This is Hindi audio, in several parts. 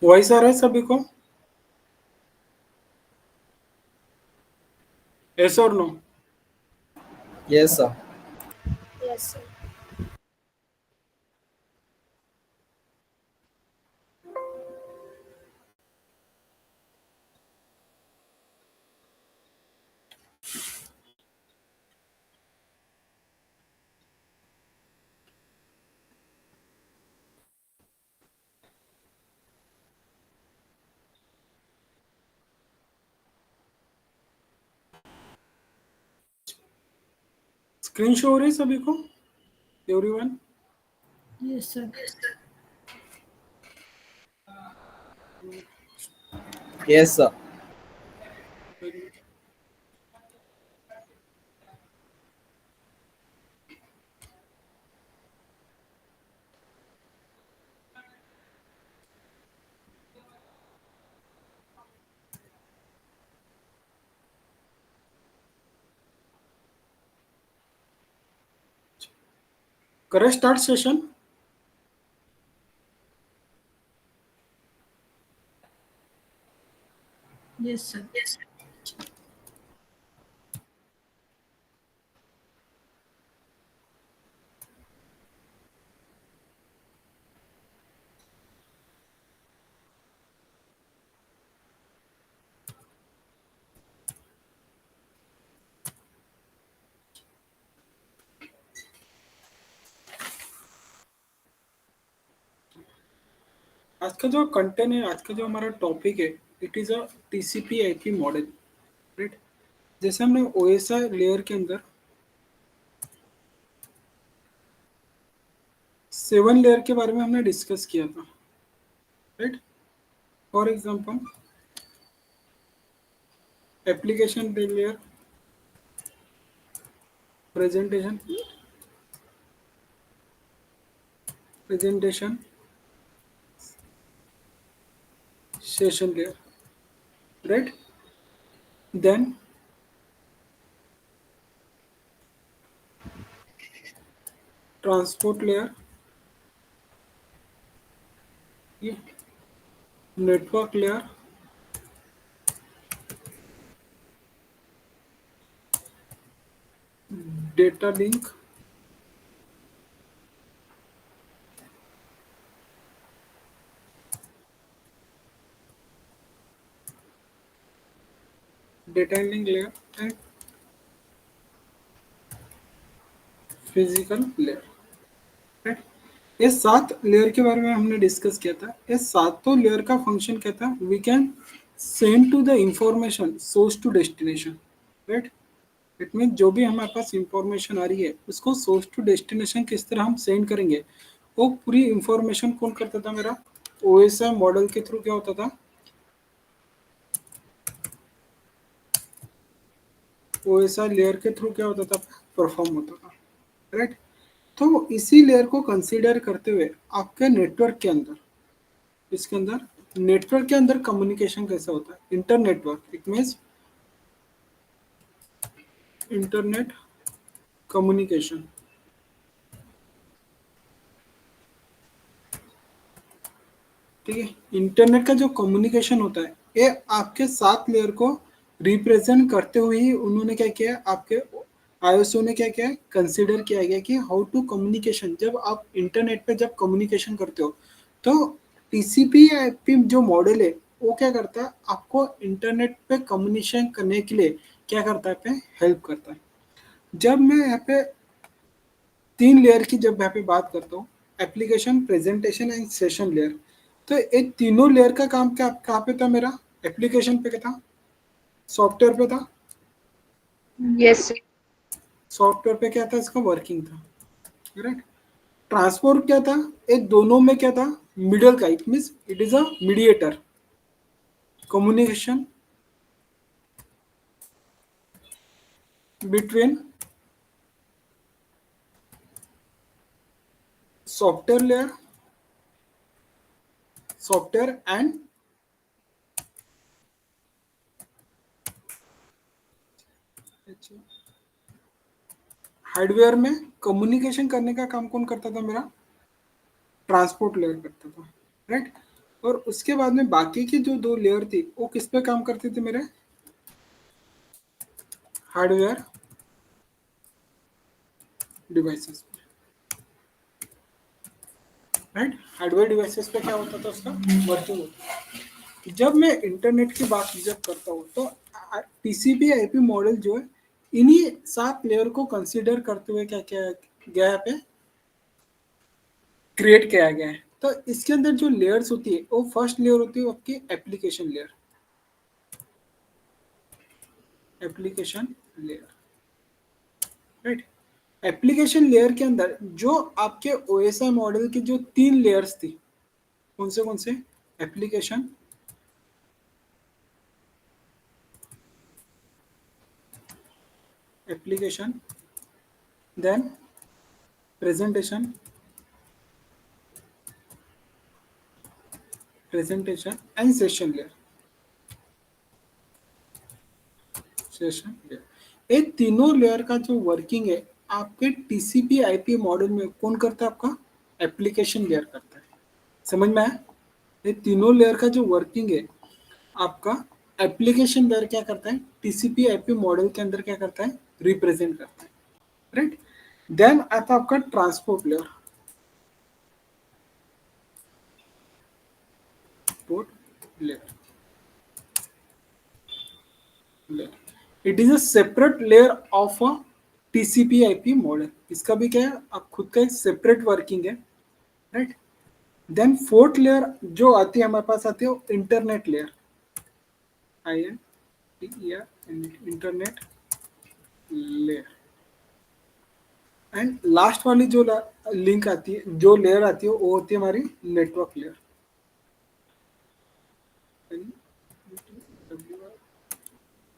वॉइस आ रहा है सभी को? यस और no? Yes, sir. Yes, sir. Screen show हो रही है सभी को? Everyone? Yes, sir. Yes, sir. करें स्टार्ट सेशन? Yes, sir. आज का जो कंटेंट है, आज का जो हमारा टॉपिक है, it is a TCP IP model, right? जैसे हमने ओएसआई लेयर के अंदर 7 लेयर के बारे में हमने डिस्कस किया था, right? For example application layer, presentation, presentation, session layer, right? Then transport layer, ये network layer, data link, data link layer and physical layer, right? ये 7 लेयर के बारे में हमने डिस्कस किया था। ये सातों लेयर का फंक्शन क्या था? We can send to the information source to destination, right? It mean जो भी हमारे पास इंफॉर्मेशन आ रही है उसको सोर्स टू डेस्टिनेशन किस तरह हम सेंड करेंगे, वो पूरी इंफॉर्मेशन कौन करता था? मेरा ओएसआई मॉडल के थ्रू क्या होता था? ओएसआई लेयर के थ्रू क्या होता था? परफॉर्म होता था, राइट? तो इसी लेयर को कंसीडर करते हुए आपके नेटवर्क के अंदर, इसके अंदर नेटवर्क के अंदर कम्युनिकेशन कैसा होता है? Inter network, it means internet communication, ठीक है? इंटरनेट का जो कम्युनिकेशन होता है, ये आपके 7 लेयर को रिप्रेजेंट करते हुए ही उन्होंने क्या किया, आपके आईएसओ ने क्या किया, कंसीडर किया गया कि हाउ टू कम्युनिकेशन, जब आप इंटरनेट पे जब कम्युनिकेशन करते हो तो टीसीपी आईपी जो मॉडल है वो क्या करता है, आपको इंटरनेट पे कम्युनिकेशन करने के लिए क्या करता है, पे हेल्प करता है। जब मैं यहाँ पे 3 लेयर की जब यहाँ पे बात करता हूँ, application, presentation and session layer, तो ये तीनों लेयर का काम क्या कहाँ पे था? मेरा एप्लीकेशन पे क्या था? सॉफ्टवेयर पे था। Yes, sir. सॉफ्टवेयर पे क्या था? इसका वर्किंग था, राइट? ट्रांसपोर्ट क्या था? एक दोनों में क्या था? मिडल का, it means it is a mediator, communication between software layer, software and hardware में कम्युनिकेशन करने का काम कौन करता था? मेरा ट्रांसपोर्ट लेयर करता था, राइट? और उसके बाद में बाकी की जो 2 लेयर थी वो किस पे काम करती थी मेरे? हार्डवेयर डिवाइसेस पे, राइट। हार्डवेयर डिवाइसेस पे क्या होता था, उसका वर्किंग होता। जब मैं इंटरनेट की बात जब करता हूँ तो टीसीपी आईपी मॉडल जो है इन्हीं 7 लेयर को कंसीडर करते हुए क्या क्या गया है पे क्रिएट किया गया है। तो इसके अंदर जो लेयर्स होती है वो फर्स्ट लेयर होती है आपकी application layer, application layer, right. Application layer के अंदर जो आपके ओएसआई मॉडल की जो 3 लेयर्स थी, कौन से? Application, application, then presentation, presentation and session layer, session layer. ये तीनों लेयर का जो वर्किंग है आपके टीसीपी आईपी मॉडल में कौन करता है? आपका एप्लीकेशन लेयर करता है। समझ में आया? ये तीनों लेयर का जो वर्किंग है आपका एप्लीकेशन लेयर क्या करता है? टीसीपी आईपी मॉडल के अंदर क्या करता है? रिप्रेजेंट करता है, राइट। देन आता है आपका transport layer, port layer, it is a separate layer of a TCP IP model. इसका भी क्या है? आप खुद का एक सेपरेट वर्किंग है, राइट। देन फोर्थ लेयर जो आती है हमारे पास आती है internet layer, I N T E R, internet layer. And last वाली जो लिंक आती है, जो लेयर आती है वो होती है हमारी नेटवर्क लेयर,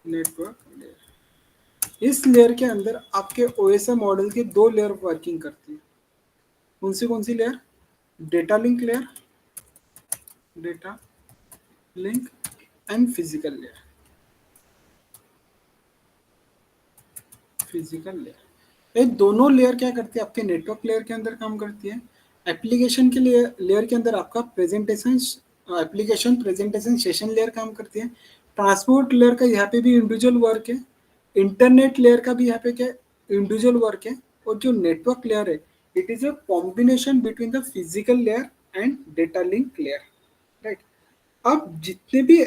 नेटवर्क लेयर। इस लेयर के अंदर आपके ओएसआई मॉडल के 2 लेयर वर्किंग करती है। कौन सी layer? Data link layer, data link and physical layer, physical layer. ये दोनों लेयर क्या करती है? आपके नेटवर्क लेयर के अंदर काम करती है। एप्लीकेशन के लिए लेयर के अंदर आपका presentation, application presentation session layer काम करती है। ट्रांसपोर्ट लेयर का यहाँ पे भी इंडिविजुअल वर्क है। इंटरनेट लेयर का भी यहाँ पे क्या इंडिविजुअल वर्क है। और जो नेटवर्क लेयर है it is a combination between the physical layer and data link layer, right. अब जितने भी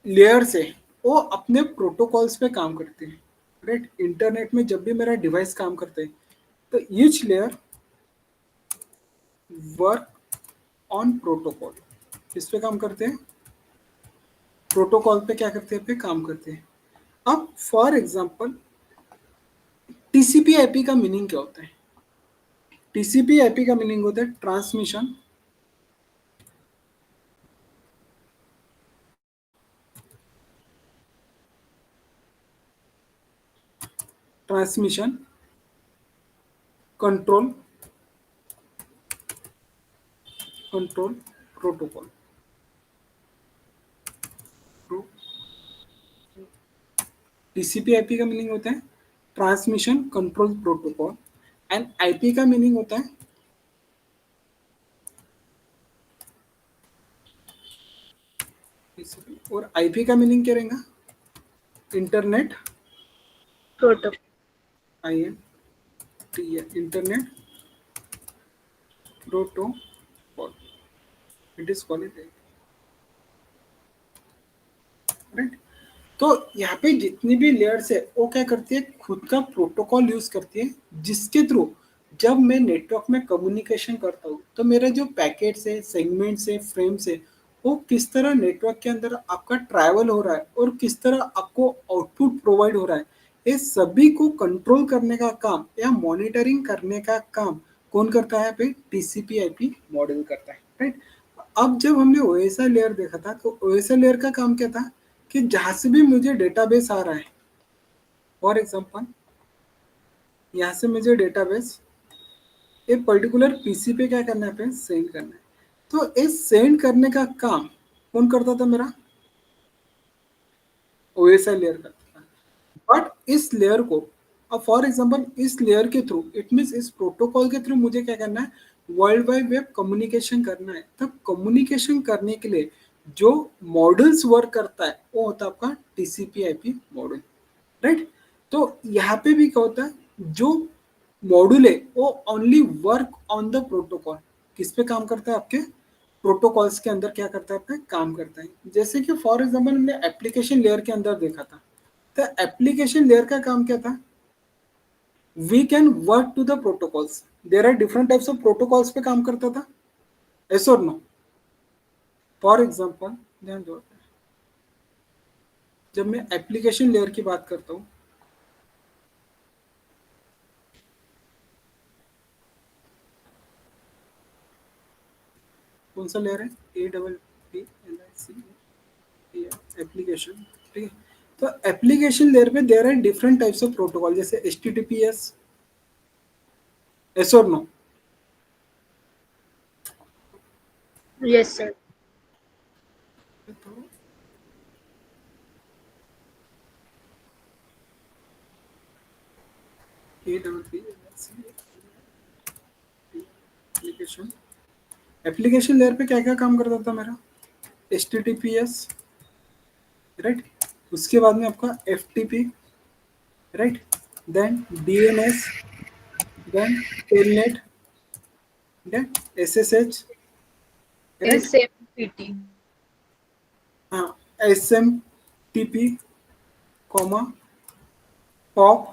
लेयर्स है वो अपने प्रोटोकॉल्स पे काम करते हैं, राइट। इंटरनेट में जब भी मेरा डिवाइस काम करता है तो each layer work on protocol. किस पे काम करते हैं? प्रोटोकॉल पे क्या करते हैं? पे काम करते हैं। अब फॉर एग्जांपल टीसीपी आईपी का मीनिंग क्या होता है? टीसीपी आईपी का मीनिंग होता है transmission, transmission, control, control protocol. TCP IP का मीनिंग होता है transmission control protocol and IP का मीनिंग होता है और आईपी का मीनिंग क्या रहेगा? Internet, Protocol. I N T है, internet protocol, it is called, right. तो यहाँ पे जितनी भी लेयर्स है वो क्या करती है? खुद का प्रोटोकॉल यूज करती है जिसके थ्रू जब मैं नेटवर्क में कम्युनिकेशन करता हूँ तो मेरा जो पैकेट्स है, सेगमेंट्स है, फ्रेम्स है, वो किस तरह नेटवर्क के अंदर आपका ट्रैवल हो रहा है और किस तरह आपको आउटपुट प्रोवाइड हो रहा है, ये सभी को कंट्रोल करने का काम या मॉनिटरिंग करने का काम कौन करता है? पे टीसीपी आईपी मॉडल करता है, राइट। अब जब हमने ओएसआई लेयर देखा था तो ओएसआई लेयर का काम क्या था कि जहां से भी मुझे डेटाबेस आ रहा है, फॉर एग्जांपल यहाँ से मुझे डेटाबेस एक पर्टिकुलर पीसी पे क्या करना है? सेंड करना है। तो इस सेंड करने का काम कौन करता था? मेरा ओएसआई लेयर करता था। बट इस लेयर को अब फॉर एग्जांपल इस लेयर के थ्रू, इट मीन्स इस प्रोटोकॉल के थ्रू मुझे क्या करना है? वर्ल्ड वाइड वेब कम्युनिकेशन करना है, तब कम्युनिकेशन करने के लिए जो मॉडल्स वर्क करता है वो होता है आपका टीसीपी आईपी मॉडल, राइट। तो यहाँ पे भी क्या होता है, जो मॉड्यूल है वो only work on the protocol, किस पे काम करता है, आपके प्रोटोकॉल्स के अंदर क्या करता है, आपका काम करता है। जैसे कि फॉर एग्जाम्पल हमने एप्लीकेशन लेयर के अंदर देखा था, तो एप्लीकेशन लेयर का काम क्या था, we can work to the protocols, there are different types of protocols पे काम करता था, यस और नो। फॉर एग्जाम्पल ध्यान दो, जब मैं एप्लीकेशन लेयर की बात करता हूँ, कौन सा लेयर है, A double P L I C application, ठीक है। तो एप्लीकेशन लेयर पे there are different types of protocol, जैसे H T T P S, yes और no. Yes, sir. A double P application, application layer पे क्या क्या काम करता था मेरा, H T T P S, right. उसके बाद में आपका F T P, right, then D N S, then telnet, then S S H, right, SMPT. हाँ, S M T P, comma POP.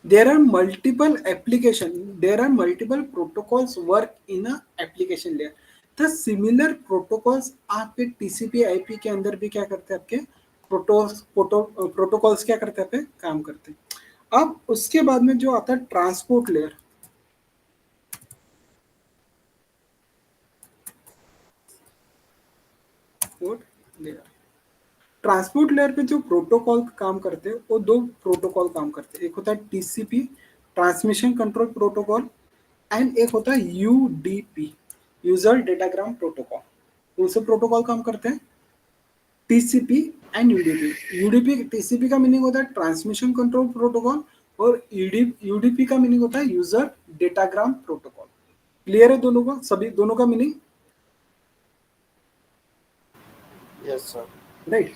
There are multiple application. There are multiple protocols work in a application layer. The similar protocols आपके TCP/IP के अंदर भी क्या करते हैं, आपके प्रोटोकॉल्स क्या करते हैं, पे काम करते हैं। अब उसके बाद में जो आता है ट्रांसपोर्ट लेयर, ट्रांसपोर्ट लेयर पे जो प्रोटोकॉल काम करते हैं वो दो प्रोटोकॉल काम करते हैं, एक होता है TCP, transmission control protocol, and एक होता है यूडीपी, यूजर डेटाग्राम प्रोटोकॉल। कौन से प्रोटोकॉल काम करते हैं, TCP and UDP. UDP TCP का मीनिंग होता है ट्रांसमिशन कंट्रोल प्रोटोकॉल, और यूडीपी का मीनिंग होता है यूजर डेटाग्राम प्रोटोकॉल। क्लियर है दोनों का, सभी दोनों का मीनिंग, Yes, sir. राइट।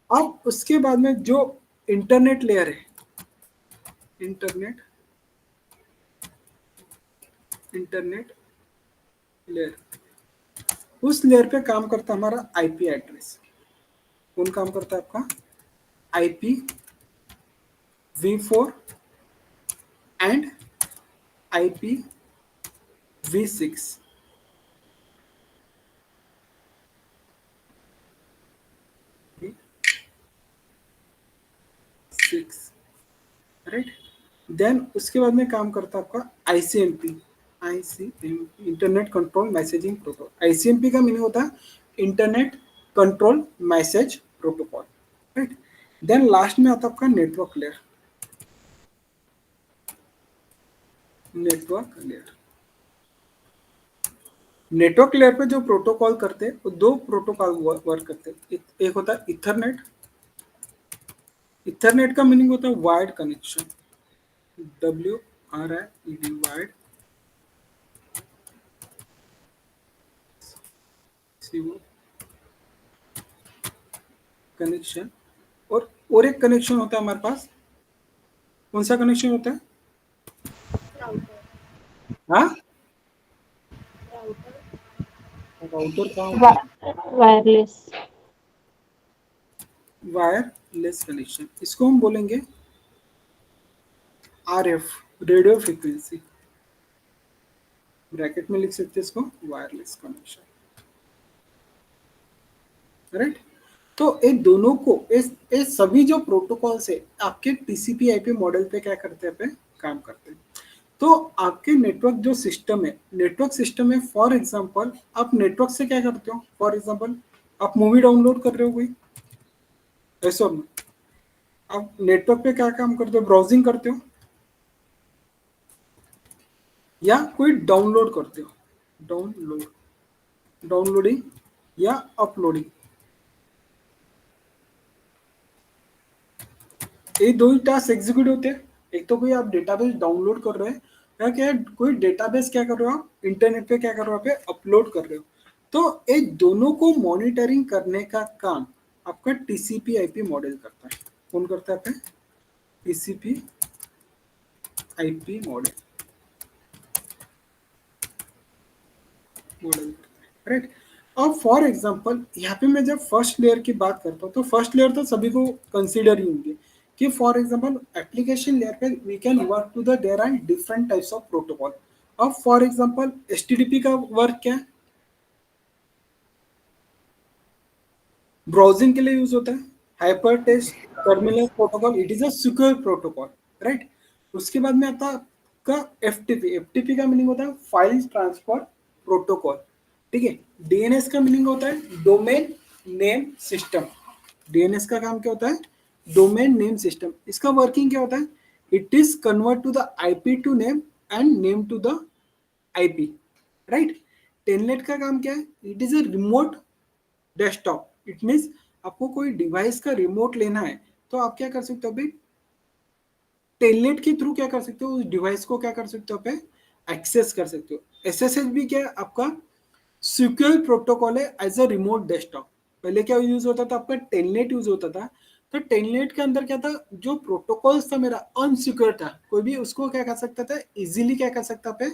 अब उसके बाद में जो इंटरनेट लेयर है, इंटरनेट इंटरनेट लेयर, उस लेयर पे काम करता है हमारा आईपी एड्रेस। कौन काम करता है आपका, IP v4 and IP v6, right. Then उसके बाद में काम करता है आपका ICMP, ICMP internet control messaging protocol. ICMP का मीनिंग होता है internet control message protocol, right. Then last में आता है आपका network layer, network layer. Network layer पे जो प्रोटोकॉल करते हैं वो दो प्रोटोकॉल वर्क करते हैं, एक होता है इथरनेट, इथरनेट का मीनिंग होता है wired connection, WRIED wired connection. और एक कनेक्शन होता है हमारे पास, कौन सा कनेक्शन होता है, हाँ, राउटर का होता है, वायरलेस। वायरलेस कनेक्शन, इसको हम बोलेंगे RF, रेडियो फ्रीक्वेंसी, ब्रैकेट में लिख सकते हैं इसको वायरलेस कनेक्शन, राइट। तो ये दोनों को ये सभी जो प्रोटोकॉल्स है आपके टीसीपी आईपी मॉडल पे क्या करते हैं, पे काम करते हैं। तो आपके नेटवर्क जो सिस्टम है, नेटवर्क सिस्टम में फॉर एग्जांपल आप नेटवर्क से क्या करते हो, फॉर एग्जांपल आप मूवी डाउनलोड कर रहे हो कोई, ऐसा नहीं, आप नेटवर्क पे क्या काम करते हो, ब्राउजिंग करते हो या कोई डाउनलोड करते हो, डाउनलोड, डाउनलोडिंग या अपलोडिंग, ये दो ही टास्क एग्जीक्यूट होते हैं। एक तो कोई आप डेटाबेस डाउनलोड कर रहे हैं क्या है, कोई डेटाबेस क्या कर रहे हो आप, इंटरनेट पे क्या कर रहे हो, आप अपलोड कर रहे हो। तो ये दोनों को मॉनिटरिंग करने का काम आपका टीसीपी आईपी मॉडल करता है। कौन करता है? TCP IP model right. अब फॉर एग्जांपल यहाँ पे मैं जब फर्स्ट लेयर की बात करता हूँ, तो फर्स्ट लेयर तो सभी को कंसीडर ही होंगे कि फॉर एग्जांपल एप्लीकेशन लेयर पे we can work to the there are different types of protocol. अब फॉर एग्जांपल एचटीटीपी का वर्क क्या है? ब्राउजिंग के लिए यूज होता है। Hyper text terminal protocol, it is a secure protocol, right. उसके बाद में आता है आपका एफटीपी। एफटीपी का मीनिंग होता है फाइल ट्रांसफर प्रोटोकॉल, ठीक है। डीएनएस का मीनिंग होता है डोमेन नेम सिस्टम। डीएनएस का काम क्या होता है? Domain name system. इसका वर्किंग क्या होता है? It is convert to the IP to name and name to the IP, right. Telnet का काम क्या है? It is a remote desktop. It means आपको कोई डिवाइस का रिमोट लेना है तो आप क्या कर सकते हो अभी? टेलनेट के थ्रू क्या कर सकते हो? उस डिवाइस को क्या कर सकते हो? आप एक्सेस कर सकते हो। एसएसएच भी क्या है आपका? सिक्योर प्रोटोकॉल है एज अ रिमोट डेस्कटॉप। पहले क्या यूज होता था आपका? टेलनेट यूज होता था। तो टेलनेट के अंदर क्या था? जो प्रोटोकॉल्स था मेरा अनसिक्योर था, कोई भी उसको क्या कर सकता था? इजीली क्या कर सकता पे?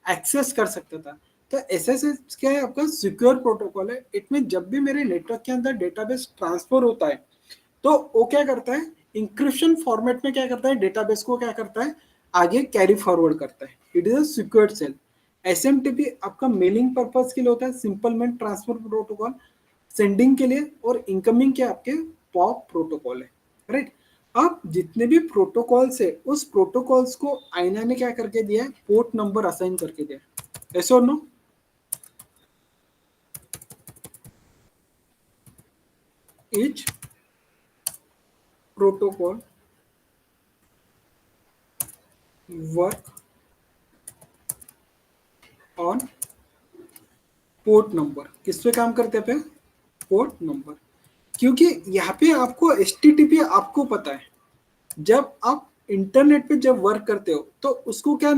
एक्सेस कर सकता था। तो एसएसएच क्या है आपका? सिक्योर प्रोटोकॉल है। इट मीन जब भी मेरे नेटवर्क के अंदर डेटाबेस ट्रांसफर होता है तो वो क्या करता है? इंक्रिप्शन फॉर्मेट में क्या करता है? डेटाबेस को क्या करता है? आगे कैरी फॉरवर्ड करता है। It is a secured shell. SMTP आपका मेलिंग पर्पस के लिए होता है, simple mail transfer protocol. Sending के लिए और इनकमिंग के आपके पॉप प्रोटोकॉल है, राइट। अब जितने भी प्रोटोकॉल्स है उस प्रोटोकॉल्स को आईना ने क्या करके दिया है? पोर्ट नंबर असाइन करके दिया है। ऐसा और no? each protocol work on port number. किस पे काम करते हैं? Port number. क्योंकि यहाँ पे आपको एचटीटीपी आपको पता है, जब आप इंटरनेट पे जब वर्क करते हो तो उसको क्या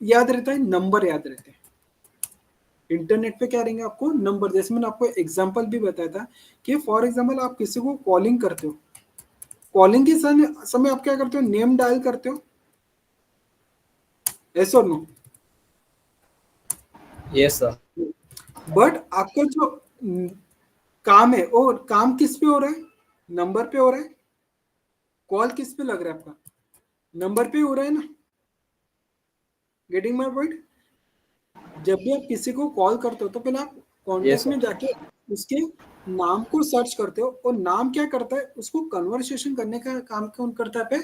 याद रहता है? नंबर याद रहते हैं। इंटरनेट पे क्या रहेंगे आपको? नंबर। जैसे मैंने आपको एग्जांपल भी बताया था कि फॉर एग्जांपल आप किसी को कॉलिंग करते हो, कॉलिंग के समय आप क्या करते हो? नेम डायल करते हो। यस और नो? Yes, sir. बट आपका जो काम है और काम किस पे हो रहा है? नंबर पे हो रहा है। कॉल किस पे लग रहा है आपका? नंबर पे हो रहा है ना। Getting my point? जब भी आप किसी को कॉल करते हो तो पहले आप Yes, कॉन्टेक्ट sir. में जाके उसके नाम को सर्च करते हो, और नाम क्या करता है? उसको कन्वर्सेशन करने का काम कौन करता है? पे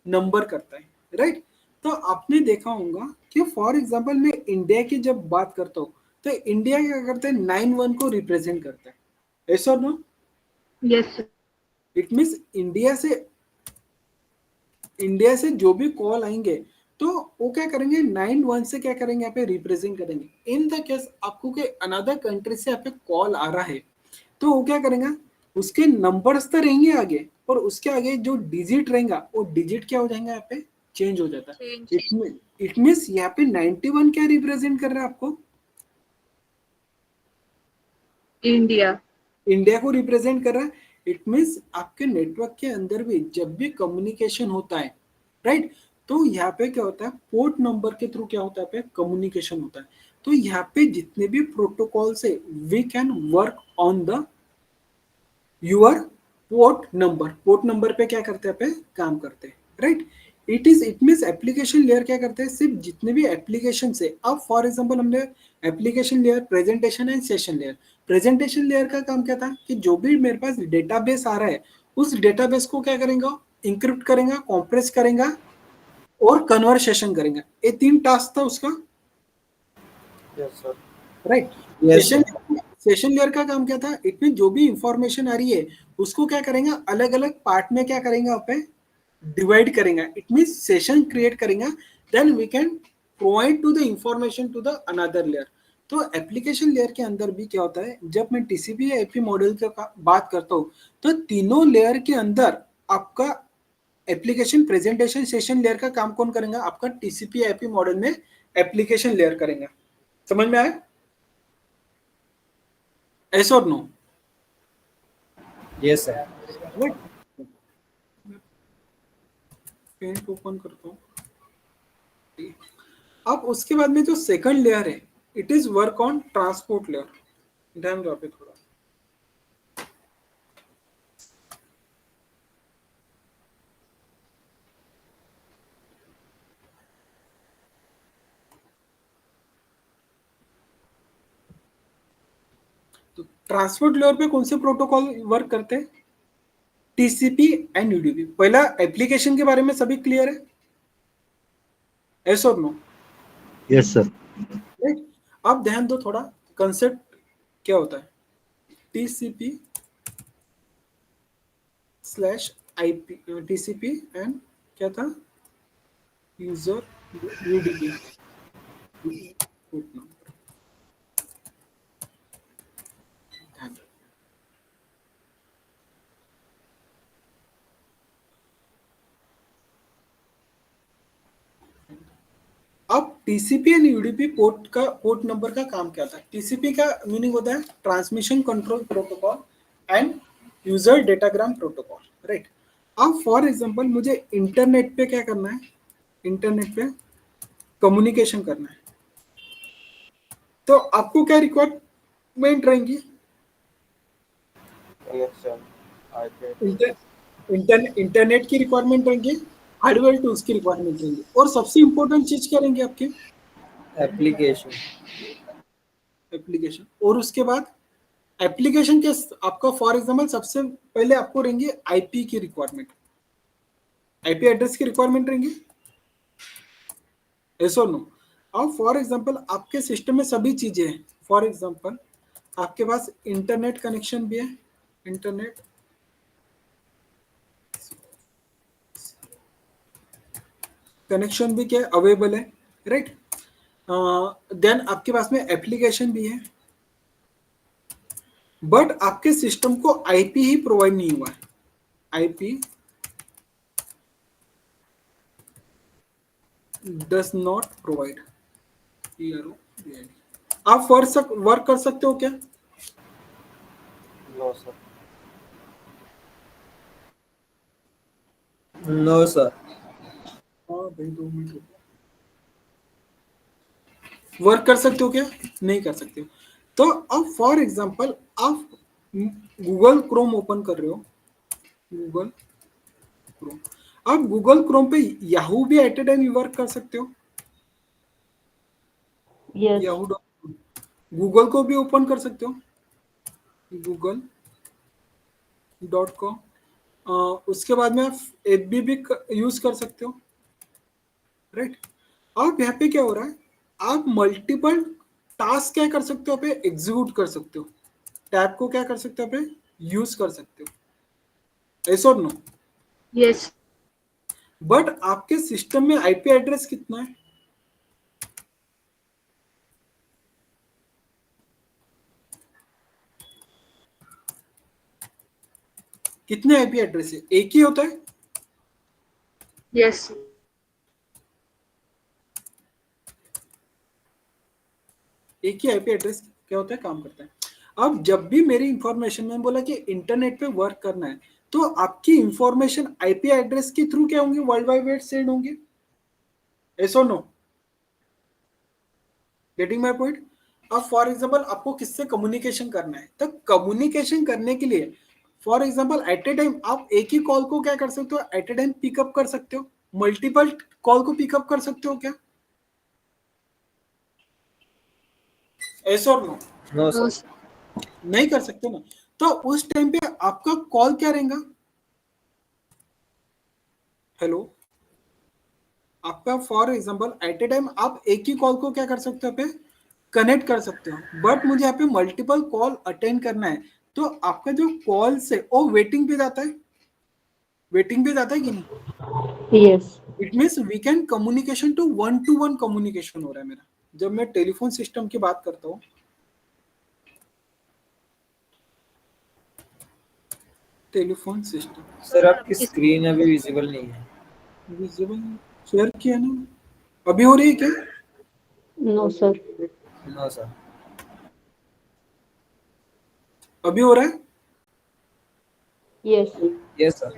नंबर करता है, राइट। तो आपने देखा होगा कि फॉर एग्जांपल मैं इंडिया की जब बात करता हूँ तो इंडिया क्या करता है? 91 को रिप्रेजेंट करता है। ऐसा no? Yes, sir. It means India से जो भी कॉल आएंगे तो वो क्या करेंगे? 91 से क्या करेंगे? यहाँ पे रिप्रेजेंट करेंगे। इन द केस आपको के अनदर कंट्री से यहाँ पे कॉल आ रहा है तो वो क्या करेगा? उसके नंबर्स तो रहेंगे आगे, और उसके आगे जो डिजिट रहेगा वो डिजिट क्या हो जाएगा? यहाँ पे चेंज हो जाता है। Change. इट मीन्स यहाँ पे 91 क्या रिप्रेजेंट कर रहा है आपको? India. इंडिया को रिप्रेजेंट कर रहा है। इट मीन्स आपके नेटवर्क के अंदर भी जब भी कम्युनिकेशन होता है, राइट, तो यहाँ पे क्या होता है? पोर्ट नंबर के थ्रू क्या होता है? कम्युनिकेशन होता है। तो यहाँ पे जितने भी प्रोटोकॉल से we can work on the your port number पे क्या करते हैं? पे काम करते हैं, right. It means application layer क्या करते हैं? सिर्फ जितने भी एप्लीकेशन से, अब फॉर एग्जांपल हमने application layer, presentation and session layer. Presentation layer का काम क्या था कि जो भी मेरे पास डेटाबेस आ रहा है उस डेटाबेस को क्या करेंगे? इंक्रिप्ट करेंगे, कॉम्प्रेस करेंगे और कन्वर्सेशन करेंगे। ये 3 टास्क था उसका, Yes, sir. Right. Yes, session sir. Session layer का काम क्या था? इट मीन जो भी इंफॉर्मेशन आ रही है उसको क्या करेंगे? अलग अलग पार्ट में क्या करेंगे? आप डिवाइड करेंगे। इट मीन सेशन क्रिएट करेंगे, then we can provide to the information to the another layer. तो एप्लीकेशन लेयर के अंदर भी क्या होता है? जब मैं टीसीपी आईपी मॉडल का बात करता हूँ तो तीनों लेयर के अंदर आपका एप्लीकेशन प्रेजेंटेशन सेशन लेयर का काम कौन करेगा? आपका टीसीपी आईपी मॉडल में एप्लीकेशन लेयर करेंगे। समझ में आया? ऐसा और no? Yes, sir. Paint open करता हूँ। अब उसके बाद में जो सेकंड लेयर है, it is work on transport layer. ध्यान दो पे थोड़ा। तो ट्रांसपोर्ट लेयर पे कौन से प्रोटोकॉल वर्क करते हैं? TCP and UDP. पहला एप्लीकेशन के बारे में सभी क्लियर है? ऐसा और नो? Yes sir. राइट। अब ध्यान दो थोड़ा, कंसेप्ट क्या होता है। TCP slash IP, TCP and क्या था, यूजर यूडीपी। अब TCP and UDP port number का काम क्या था? टीसीपी का मीनिंग होता है transmission control protocol and user datagram protocol, right. अब फॉर एग्जांपल मुझे इंटरनेट पे क्या करना है, इंटरनेट पे कम्युनिकेशन करना है, तो आपको क्या रिक्वायरमेंट रहेंगी? Connection. IP inter, address. Internet की रिक्वायरमेंट रहेंगी, हार्डवेयर टूल्स की रिक्वायरमेंट रहेंगी, और सबसे इंपॉर्टेंट चीज क्या रहेंगी आपकी? Application. एप्लीकेशन। और उसके बाद एप्लीकेशन के आपका फॉर एग्जांपल सबसे पहले आपको रहेंगे आईपी की रिक्वायरमेंट, आईपी एड्रेस की रिक्वायरमेंट रहेंगी। ऐसा नो? अब फॉर एग्जांपल आपके सिस्टम में सभी चीजें हैं। फॉर एग्जांपल आपके पास इंटरनेट कनेक्शन भी है, इंटरनेट कनेक्शन भी क्या अवेलेबल है, राइट। देन आपके पास में एप्लीकेशन भी है, बट आपके सिस्टम को आईपी ही प्रोवाइड नहीं हुआ है। IP does not provide. आप वर्क कर सकते हो क्या? No, sir. No, sir. हाँ भाई 2 मिनट रुको। वर्क कर सकते हो क्या? नहीं कर सकते हो। तो अब फॉर एग्जांपल आप गूगल क्रोम ओपन कर रहे हो, गूगल क्रोम, आप गूगल क्रोम पे याहू भी एट ए टाइम वर्क कर सकते हो। Yes. याहू गूगल को भी ओपन कर सकते हो, google.com। उसके बाद में आप एफबी भी यूज कर सकते हो, राइट। अब यहाँ पे क्या हो रहा है, आप मल्टीपल टास्क क्या कर सकते हो पे एग्जीक्यूट कर सकते हो, टैब को क्या कर सकते हो पे यूज कर सकते हो। ऐसा और नो? Yes. बट आपके सिस्टम में आईपी एड्रेस कितना है? कितने आईपी एड्रेस है? एक ही होता है? Yes. एक ही आईपी एड्रेस क्या होता है, काम करता है। अब जब भी मेरी इंफॉर्मेशन में बोला कि इंटरनेट पे वर्क करना है, तो आपकी इंफॉर्मेशन आईपी एड्रेस के थ्रू क्या होंगी, वर्ल्ड वाइड वेब सेंड होंगे। ऐसा नो? Getting my point? अब फॉर एग्जांपल आपको किससे कम्युनिकेशन करना है, तो कम्युनिकेशन करने के लिए for example at a time आप एक ही कॉल को क्या कर सकते हो, एट ए टाइम पिकअप कर सकते हो, मल्टीपल कॉल को पिकअप कर सकते हो क्या? ऐसा और no? No, No, sir. sir. नहीं कर सकते ना। तो उस टाइम पे आपका कॉल क्या रहेगा? हेलो, आपका for example at a time आप एक ही कॉल को क्या कर सकते हो पे कनेक्ट कर सकते हो, बट मुझे यहाँ पे मल्टीपल कॉल अटेंड करना है, तो आपका जो कॉल से वो वेटिंग पे जाता है, वेटिंग पे जाता है कि नहीं? Yes. It means we can communication to one communication हो रहा है मेरा, जब मैं टेलीफोन सिस्टम की बात करता हूँ। टेलीफोन सिस्टम सर आपकी स्क्रीन अभी विजिबल नहीं है। विजिबल शेयर किया ना, अभी हो रही है क्या? No sir. No, sir. अभी हो रहा है? यस। Yes, sir.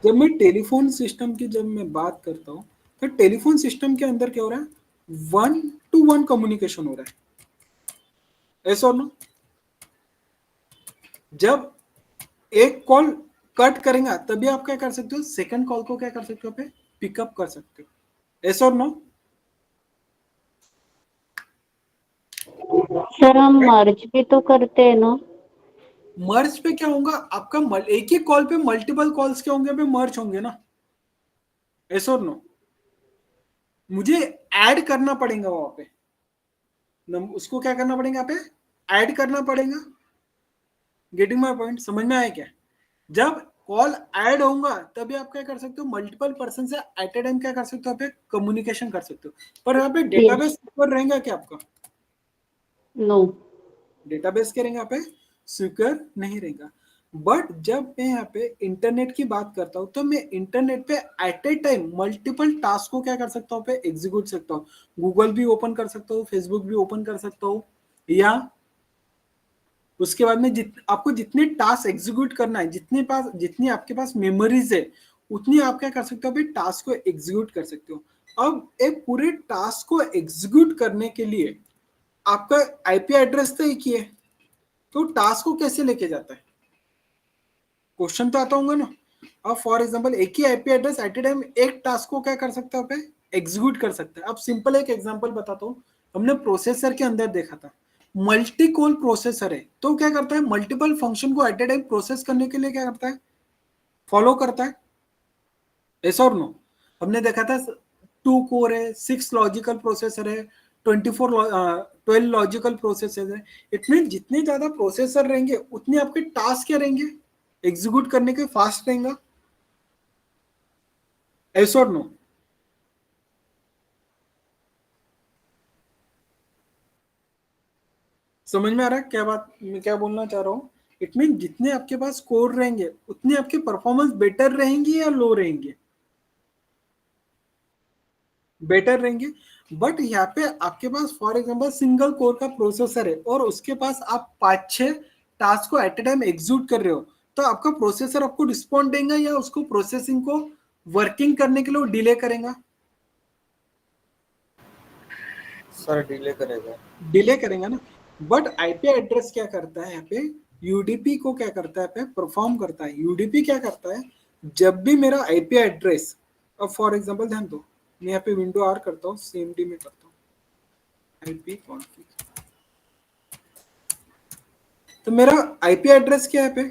जब मैं टेलीफोन सिस्टम की जब मैं बात करता हूँ तो टेलीफोन सिस्टम के अंदर क्या हो रहा है? 1-to-1 कम्युनिकेशन हो रहा है, ऐसा नो? जब एक कॉल कट करेगा तभी आप क्या कर सकते हो? सेकंड कॉल को क्या कर सकते हो? पे पिकअप कर सकते हो, ऐसा नो? सर हम मर्ज भी तो करते हैं ना। मर्ज पे क्या होगा आपका? एक ही कॉल पे मल्टीपल कॉल्स क्या होंगे? पे मर्ज होंगे ना, ऐसा नो? मुझे ऐड करना पड़ेगा वहां पे, उसको क्या करना पड़ेगा? पे ऐड करना पड़ेगा। Getting my point? समझ में आया क्या? जब कॉल ऐड होगा तभी आप क्या कर सकते हो? मल्टीपल पर्सन से एट ए टाइम क्या कर सकते हो? आप कम्युनिकेशन कर सकते हो। पर यहाँ पे डेटाबेस सिक्योर रहेगा क्या आपका? नो। डेटाबेस क्या रहेगा? पे सिक्योर नहीं रहेगा। बट जब मैं यहाँ पे इंटरनेट की बात करता हूँ तो मैं इंटरनेट पे at a time multiple task को क्या कर सकता हूँ? पे एग्जीक्यूट सकता हूँ। गूगल भी ओपन कर सकता हूँ, फेसबुक भी ओपन कर सकता हूँ, या उसके बाद में आपको जितने टास्क एग्जीक्यूट करना है, जितनी आपके पास मेमोरीज है, उतनी आप क्या कर सकते हो? अभी टास्क को एग्जीक्यूट कर सकते हो। अब एक पूरे टास्क को एग्जीक्यूट करने के लिए आपका आईपी एड्रेस तो एक ही है, तो टास्क को कैसे लेके जाता है? क्वेश्चन तो आता होगा ना। अब फॉर एग्जांपल एक ही IP address at a time एक टास्क को क्या कर सकता है? एग्जीक्यूट कर सकता है। अब सिंपल एक एग्जांपल बताता हूँ। हमने प्रोसेसर के अंदर देखा था, मल्टी कोर प्रोसेसर है तो क्या करता है? मल्टीपल फंक्शन को एट ए टाइम प्रोसेस करने के लिए क्या करता है? फॉलो करता है, ऐसा और नो? हमने देखा था 2 कोर है, 6 लॉजिकल प्रोसेसर है, 12 लॉजिकल प्रोसेसर है। इतने जितने ज्यादा प्रोसेसर रहेंगे उतने आपके टास्क क्या रहेंगे? एग्जीक्यूट करने के फास्ट रहेगा, ऐसा और नो? समझ में आ रहा है क्या बात मैं क्या बोलना चाह रहा हूँ? इट मीन जितने आपके पास कोर रहेंगे उतने आपके परफॉर्मेंस बेटर रहेंगी या लो रहेंगे? बेटर रहेंगे। बट यहाँ पे आपके पास फॉर एग्जांपल सिंगल कोर का प्रोसेसर है और उसके पास आप 5-6 टास्क को एट ए टाइम एग्जीक्यूट कर रहे हो, तो आपका प्रोसेसर आपको रिस्पॉन्ड देगा या उसको प्रोसेसिंग को वर्किंग करने के लिए डिले करेगा? Sir, delay करेगा. डिले करेगा ना। बट आईपी एड्रेस क्या करता है यहाँ पे? यूडीपी को क्या करता है? पे परफॉर्म करता है। यूडीपी क्या करता है? जब भी मेरा आईपी एड्रेस, अब फॉर एग्जांपल ध्यान दो, मैं यहाँ पे विंडो आर करता हूँ, सीएमडी में करता हूँ, आईपी कॉन्फ़िग, तो मेरा आईपी एड्रेस क्या है? पे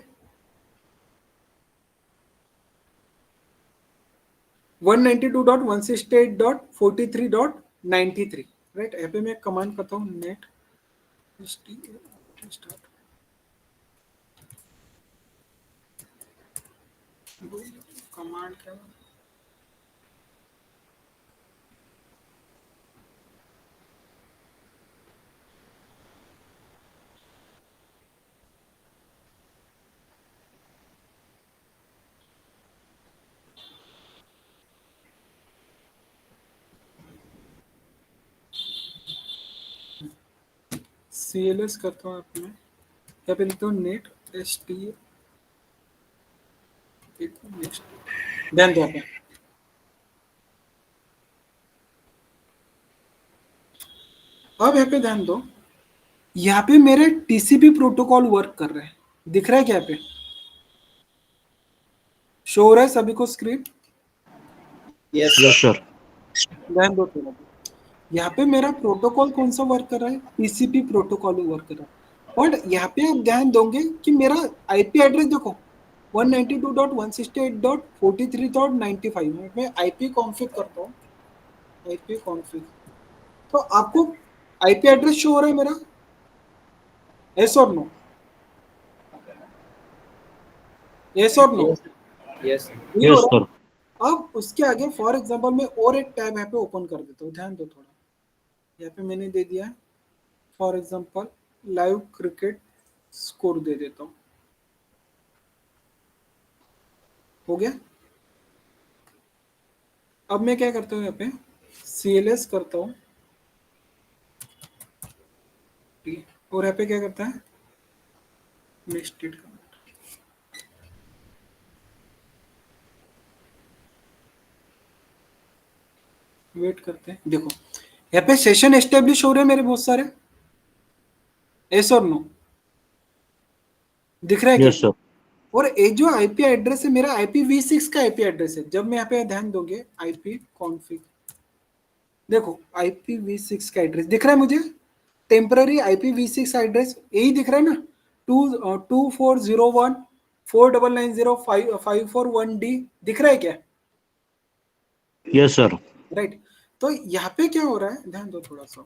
192.168.43.93, राइट? यहाँ पे मैं कमांड करता हूँ नेट स्टार्ट, कमांड क्या है? CLS करता हूँ अपने, यहाँ पे लिखता हूँ नेट ST, नेक्स्ट, ध्यान दो यहाँ पे। अब यहाँ पे ध्यान दो, यहाँ पे मेरे टीसीपी प्रोटोकॉल वर्क कर रहे हैं, दिख रहा है क्या? यहाँ पे शो हो रहा है सभी को script? Yes, Yes, sir. sir. ध्यान दो थोड़ा। यहाँ पे मेरा प्रोटोकॉल कौन सा वर्क कर रहा है? टीसीपी प्रोटोकॉल वर्क कर रहा है। बट यहाँ पे आप ध्यान दोगे कि मेरा आईपी एड्रेस देखो 192.168.43.95 में मैं आईपी कॉन्फ़िग करता हूँ, आईपी कॉन्फ़िग, तो आपको आईपी एड्रेस शो हो रहा है मेरा, यस और नो? यस और नो? Yes. Yes. Sir. ये हो Yes, रहा sir. है। अब उसके आगे फॉर एग्जांपल मैं और एक टैब यहाँ पे ओपन कर देता हूँ, ध्यान दो थोड़ा। यहाँ पे मैंने दे दिया for example live cricket score दे देता हूँ, हो गया। अब मैं क्या करता हूँ? यहाँ पे CLS करता हूँ, और यहाँ पे क्या करता है, नेस्टेड कमेंट। वेट करते हैं, देखो यहाँ पे सेशन एस्टेब्लिश हो रहे हैं मेरे बहुत सारे, यस और नो, दिख रहा है क्या? Yes sir. और ये जो आईपी एड्रेस है मेरा IPv6 का आईपी एड्रेस है। जब मैं यहाँ पे ध्यान दोगे आईपी कॉन्फ़िग, देखो IPv6 का एड्रेस दिख रहा है मुझे, टेम्पररी IPv6 एड्रेस यही दिख रहा है ना, 2401 4990 541D दिख रहा है क्या? Yes sir. राइट। तो यहाँ पे क्या हो रहा है, ध्यान दो थोड़ा सा,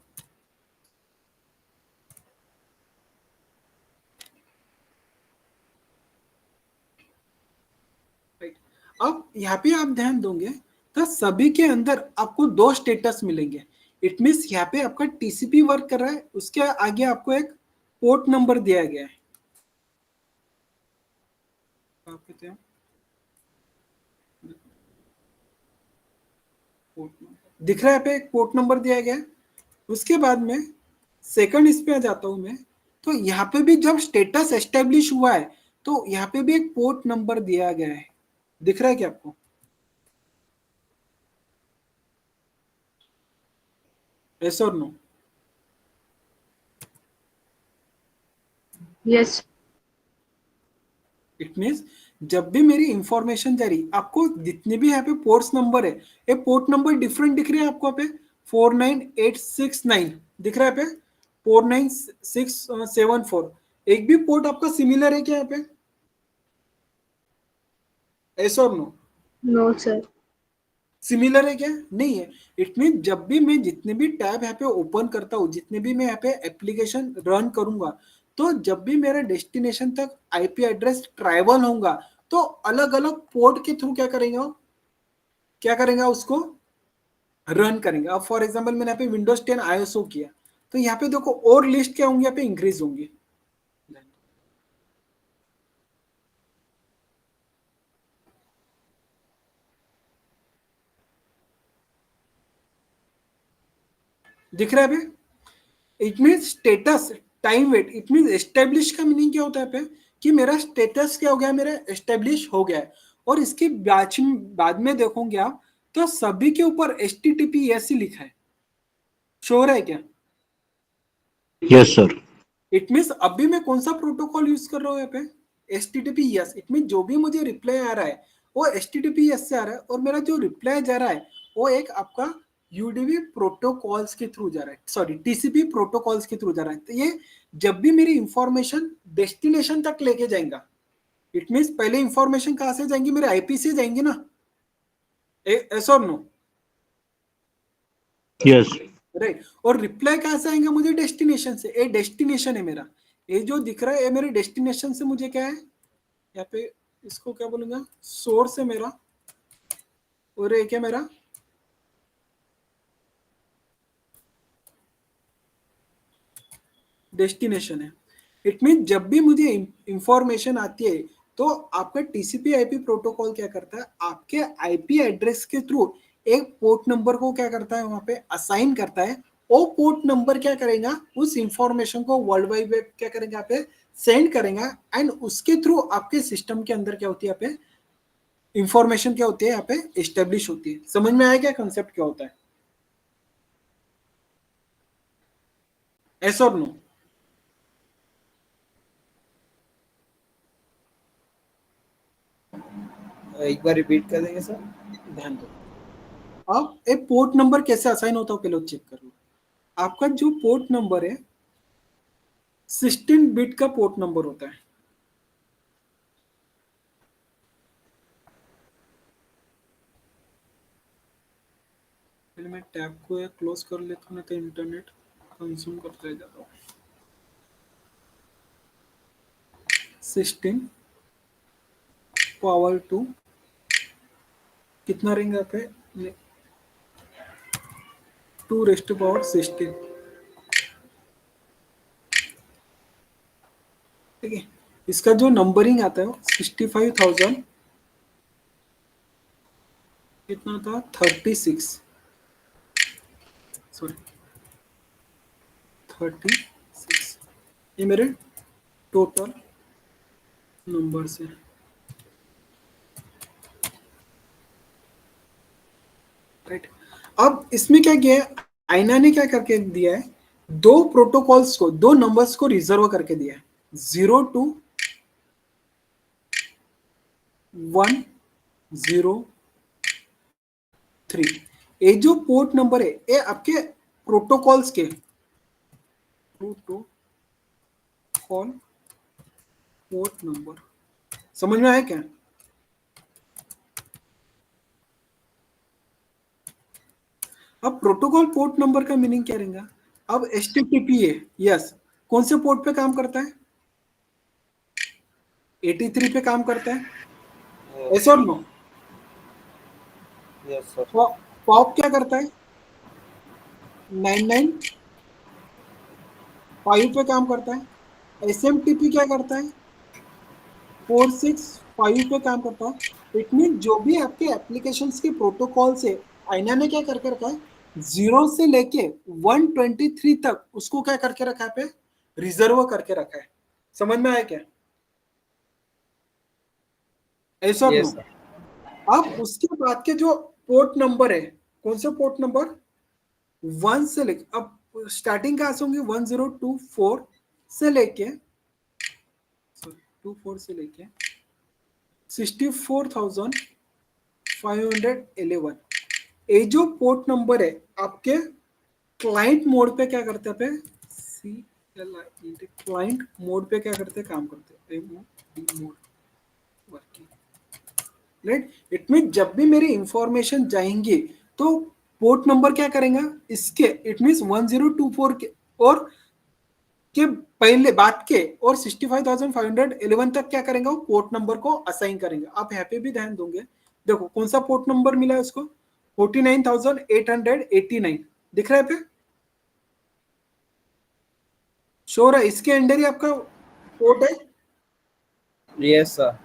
राइट। अब यहाँ पे आप ध्यान दोगे तो सभी के अंदर आपको दो स्टेटस मिलेंगे। इट मीन्स यहाँ पे आपका TCP वर्क कर रहा है, उसके आगे आपको एक पोर्ट नंबर दिया गया है। क्या कहते हैं, पोर्ट नंबर दिख रहा है, पे एक पोर्ट नंबर दिया गया है। उसके बाद में सेकंड इस पे आ जाता हूं मैं, तो यहाँ पे भी जब स्टेटस एस्टेब्लिश हुआ है तो यहाँ पे भी एक पोर्ट नंबर दिया गया है, दिख रहा है क्या आपको? यस और नो? Yes. इट मीन्स जब भी मेरी इंफॉर्मेशन जा रही, आपको जितने भी यहाँ पे पोर्ट्स नंबर है, ये पोर्ट नंबर डिफरेंट दिख रहे हैं आपको, यहाँ पे 49869 दिख रहा है, पे 49674, एक भी पोर्ट आपका सिमिलर है क्या यहाँ पे? यस और नो? No, sir. सिमिलर है क्या? नहीं है। इट मीन जब भी मैं जितने भी टैब यहाँ पे ओपन करता हूँ, जितने भी मैं यहाँ पे एप्लीकेशन रन करूंगा, तो जब भी मेरे डेस्टिनेशन तक आईपी एड्रेस ट्रैवल होगा तो अलग अलग पोर्ट के थ्रू क्या करेंगे वो? क्या करेंगे उसको? रन करेंगे। अब फॉर एग्जाम्पल मैंने यहाँ पे विंडोज 10 ISO किया, तो यहाँ पे देखो और लिस्ट क्या होंगी, यहाँ पे इंक्रीज होंगी। दिख रहा है अभी? It mean status time wait, it mean establish का मीनिंग क्या होता है पे, कि मेरा स्टेटस क्या हो गया, मेरा एस्टेब्लिश हो गया है। और इसके बाद में देखोगे आप तो सभी के ऊपर HTTPS ही लिखा है, शो रहा है क्या? Yes sir. इट मीन्स अभी मैं कौन सा प्रोटोकॉल यूज कर रहा हूँ यहाँ पे? HTTPS। इट मीन जो भी मुझे रिप्लाई आ रहा है वो HTTPS से आ रहा है, और मेरा जो रिप्लाई जा रहा है वो एक आपका UDP प्रोटोकॉल्स के थ्रू जा रहा है, सॉरी TCP प्रोटोकॉल्स के थ्रू जा रहा है। तो ये जब भी मेरी इंफॉर्मेशन डेस्टिनेशन तक लेके जाएगा, इट मीन्स पहले इंफॉर्मेशन कहाँ से जाएंगी, मेरे IP से जाएंगी ना, यस और नो? यस। राइट। और रिप्लाई कहाँ से आएगा, मुझे डेस्टिनेशन से। ये डेस्टिनेशन है मेरा, ये जो दिख रहा है ये मेरे डेस्टिनेशन से मुझे क्या है, यहाँ पे इसको क्या बोलूंगा, सोर्स है मेरा, और ये क्या मेरा डेस्टिनेशन है। इट मीन जब भी मुझे इंफॉर्मेशन आती है तो आपका TCP IP प्रोटोकॉल क्या करता है, आपके IP एड्रेस के थ्रू एक पोर्ट नंबर को क्या करता है, वहां पे असाइन करता है। वो पोर्ट नंबर क्या करेगा, उस इंफॉर्मेशन को वर्ल्ड वाइड वेब क्या करेगा, यहाँ पे सेंड करेगा, एंड उसके थ्रू आपके सिस्टम के अंदर क्या होती है, यहाँ पे इंफॉर्मेशन क्या होती है, यहाँ पे एस्टेब्लिश होती है। समझ में आया क्या कंसेप्ट क्या होता है? यस और नो? एक बार रिपीट कर देंगे सर? ध्यान दो, अब एक पोर्ट नंबर कैसे असाइन होता है पहले चेक कर लो। आपका जो पोर्ट नंबर है 16 बिट का पोर्ट नंबर होता है। पहले मैं टैब को क्लोज कर लेता हूँ, नहीं तो इंटरनेट कंज्यूम करता रह जाता हूँ। 16 पावर 2 कितना रहेंगे यहाँ पे, 2 रेस्ट टू पावर 16, ठीक है। इसका जो नंबरिंग आता है वो 65,000 कितना था, 36, सॉरी 36। ये मेरे टोटल नंबर्स है। राइट, अब इसमें क्या किया है, आईना ने क्या करके दिया है, दो प्रोटोकॉल्स को, दो नंबर्स को रिजर्व करके दिया है, 0 to 103। ये जो पोर्ट नंबर है ये आपके प्रोटोकॉल्स के प्रोटोकॉल पोर्ट नंबर, समझ में आया क्या? अब प्रोटोकॉल पोर्ट नंबर का मीनिंग क्या रहेगा? अब HTTP है, यस, कौन से पोर्ट पे काम करता है? 83 पे काम करता है, यस और नो? Yes sir. पॉप क्या करता है? 995 पे काम करता है। SMTP क्या करता है? 465 पे काम करता है। इट मीन जो भी आपके एप्लीकेशंस के प्रोटोकॉल से आईना ने क्या करके रखा है, 0 से लेके 123 तक उसको क्या करके रखा है पे, रिजर्व करके रखा है। समझ में आया क्या? ऐसा यस नो। सर। अब उसके बाद के जो पोर्ट नंबर है, कौन सा पोर्ट नंबर? 1 से लेके, अब स्टार्टिंग कहां से होंगे? 1024 से लेके 64,511। ये जो पोर्ट नंबर है आपके क्लाइंट मोड पे क्या करते हैं पे, क्लाइंट मोड पे क्या करते हैं, काम करते हैं, mode working. Right, it mean जब भी मेरी इंफॉर्मेशन जाएंगी तो पोर्ट नंबर क्या करेगा इसके, इट मीन 1024 के और के पहले बात के और 65,511 तक क्या करेंगे, वो पोर्ट नंबर को असाइन करेंगे। आप यहाँ पे भी ध्यान दोगे, देखो कौन सा पोर्ट नंबर मिला है उसको, 49,889 दिख रहा है पे, श्योर है इसके अंदर ही आपका पोर्ट है। Yes sir.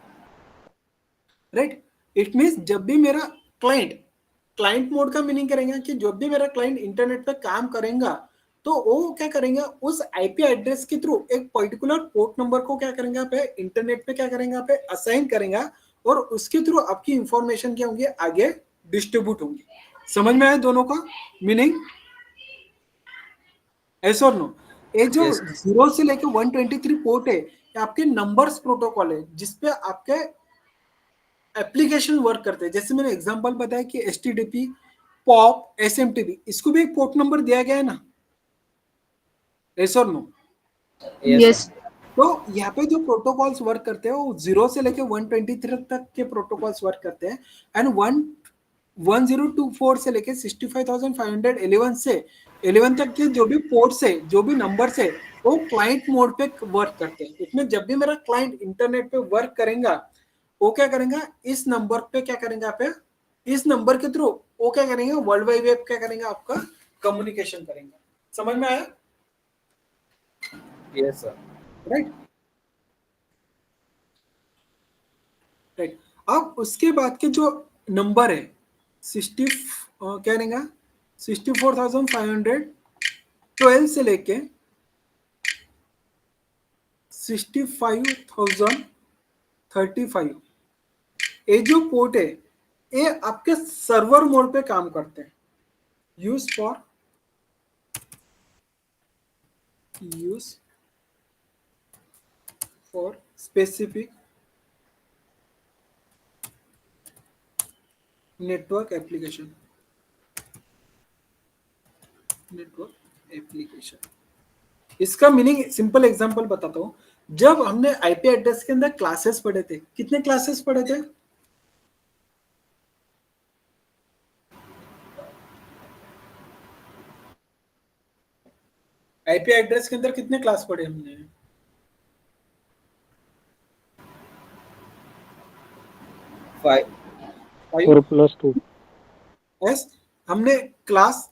Right, it means जब भी मेरा क्लाइंट मोड का मीनिंग करेंगे कि जब भी मेरा क्लाइंट इंटरनेट पे काम करेगा तो वो क्या करेंगे, उस आईपी एड्रेस के थ्रू एक पर्टिकुलर पोर्ट नंबर को क्या करेंगे पे, इंटरनेट पे क्या करेंगे पे, असाइन करेगा और उसके थ्रू आपकी इंफॉर्मेशन क्या होंगी, आगे डिस्ट्रीब्यूट होंगी। समझ में आया दोनों का मीनिंग? ऐसा और नो? ये जो Yes. 0 से लेके 123 पोर्ट है, ये आपके नंबर्स प्रोटोकॉल है जिसपे आपके एप्लीकेशन वर्क करते हैं। जैसे मैंने एग्जांपल बताया कि HTTP, पॉप, SMTP, इसको भी एक पोर्ट नंबर दिया गया है ना, यस और नो? Yes Yes. सर। तो यहाँ पे जो प्रोटोकॉल्स वर्क करते हैं वो 0 से लेके 123 तक के प्रोटोकॉल्स वर्क करते हैं, एंड 1024 से लेके 65,511 से 11 तक के जो भी पोर्ट्स है, जो भी नंबर्स है, वो क्लाइंट मोड पे वर्क करते हैं। इसमें जब भी मेरा क्लाइंट इंटरनेट पे वर्क करेगा वो क्या करेगा, इस नंबर पे क्या करेंगे आप, इस नंबर के थ्रू वो क्या करेंगे, वर्ल्ड वाइड वेब क्या करेंगे, आपका कम्युनिकेशन करेंगे। समझ में आया? Yes sir. Right right. अब उसके बाद के जो नंबर है 60 क्या रहेगा, 64,512 से लेके 65,035, ये जो पोर्ट है ये आपके सर्वर मोड पे काम करते हैं, use for specific network application. इसका मीनिंग सिंपल एग्जांपल बताता हूं। जब हमने आईपी एड्रेस के अंदर क्लासेस पढ़े थे, कितने क्लासेस पढ़े थे? आईपी एड्रेस के अंदर कितने क्लास पढ़े हमने? 5 4 + 2 यस, हमने क्लास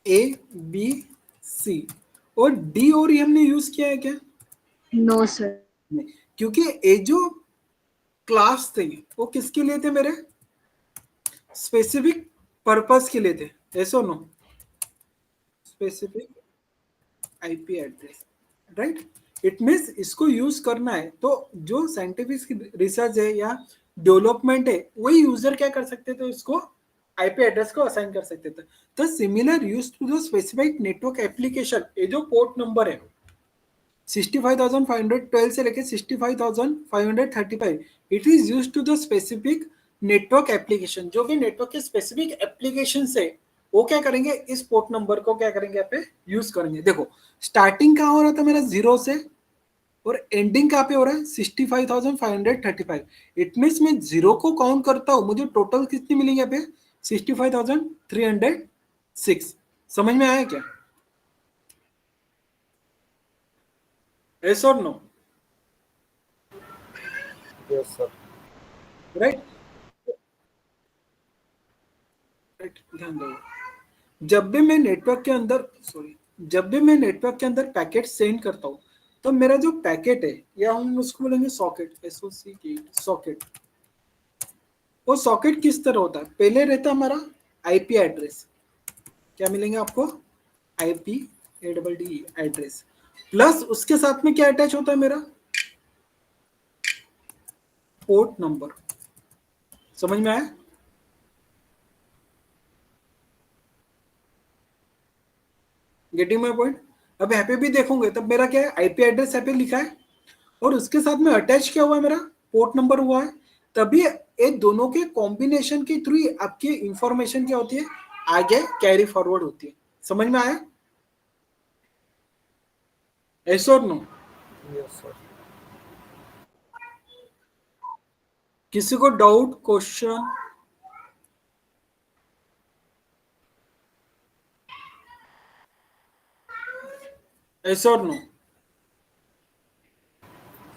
ए, बी, सी और डी और ई हमने यूज किया है क्या? No, sir. नहीं, क्योंकि ये जो क्लास थे वो किसके लिए थे, मेरे स्पेसिफिक पर्पस के लिए थे, ऐसा no? Specific IP address, right. It means इसको यूज करना है तो जो साइंटिफिक रिसर्च है या डेवलपमेंट है वही यूजर क्या कर सकते थे, इसको आईपी एड्रेस को असाइन कर सकते थे। तो similar use to the specific network application, ये जो पोर्ट नंबर है 65,512 से लेके 65,535, it is use to the specific network application. जो भी नेटवर्क के स्पेसिफिक एप्लीकेशन है वो क्या करेंगे, इस पोर्ट नंबर को क्या करेंगे यहाँ पे यूज करेंगे। देखो स्टार्टिंग कहाँ हो रहा था मेरा 0 से और एंडिंग कहाँ पे हो रहा है 65,535। इट मीन्स मैं 0 को काउंट करता हूँ, मुझे टोटल कितनी मिलेंगे यहाँ पे 65,306। समझ में आया क्या? Yes or no? Yes, sir. Right? Right. ध्यान दो, जब भी मैं नेटवर्क के अंदर पैकेट सेंड करता हूँ तो मेरा जो पैकेट है या हम उसको बोलेंगे सॉकेट, SOCK सॉकेट। वो सॉकेट किस तरह होता है, पहले रहता हमारा आईपी एड्रेस, क्या मिलेंगे आपको आईपी एड्रेस, प्लस उसके साथ में क्या अटैच होता है मेरा पोर्ट नंबर। समझ में आया? Getting my point? अब यहाँ पे भी देखोगे तब मेरा क्या है आईपी एड्रेस यहाँ पे लिखा है और उसके साथ में अटैच क्या हुआ है मेरा पोर्ट नंबर हुआ है। तभी ये दोनों के कॉम्बिनेशन के थ्रू आपकी इंफॉर्मेशन क्या होती है आगे कैरी फॉरवर्ड होती है। समझ में आया? Yes or no? Yes, sir. किसी को doubt question? Yes or no?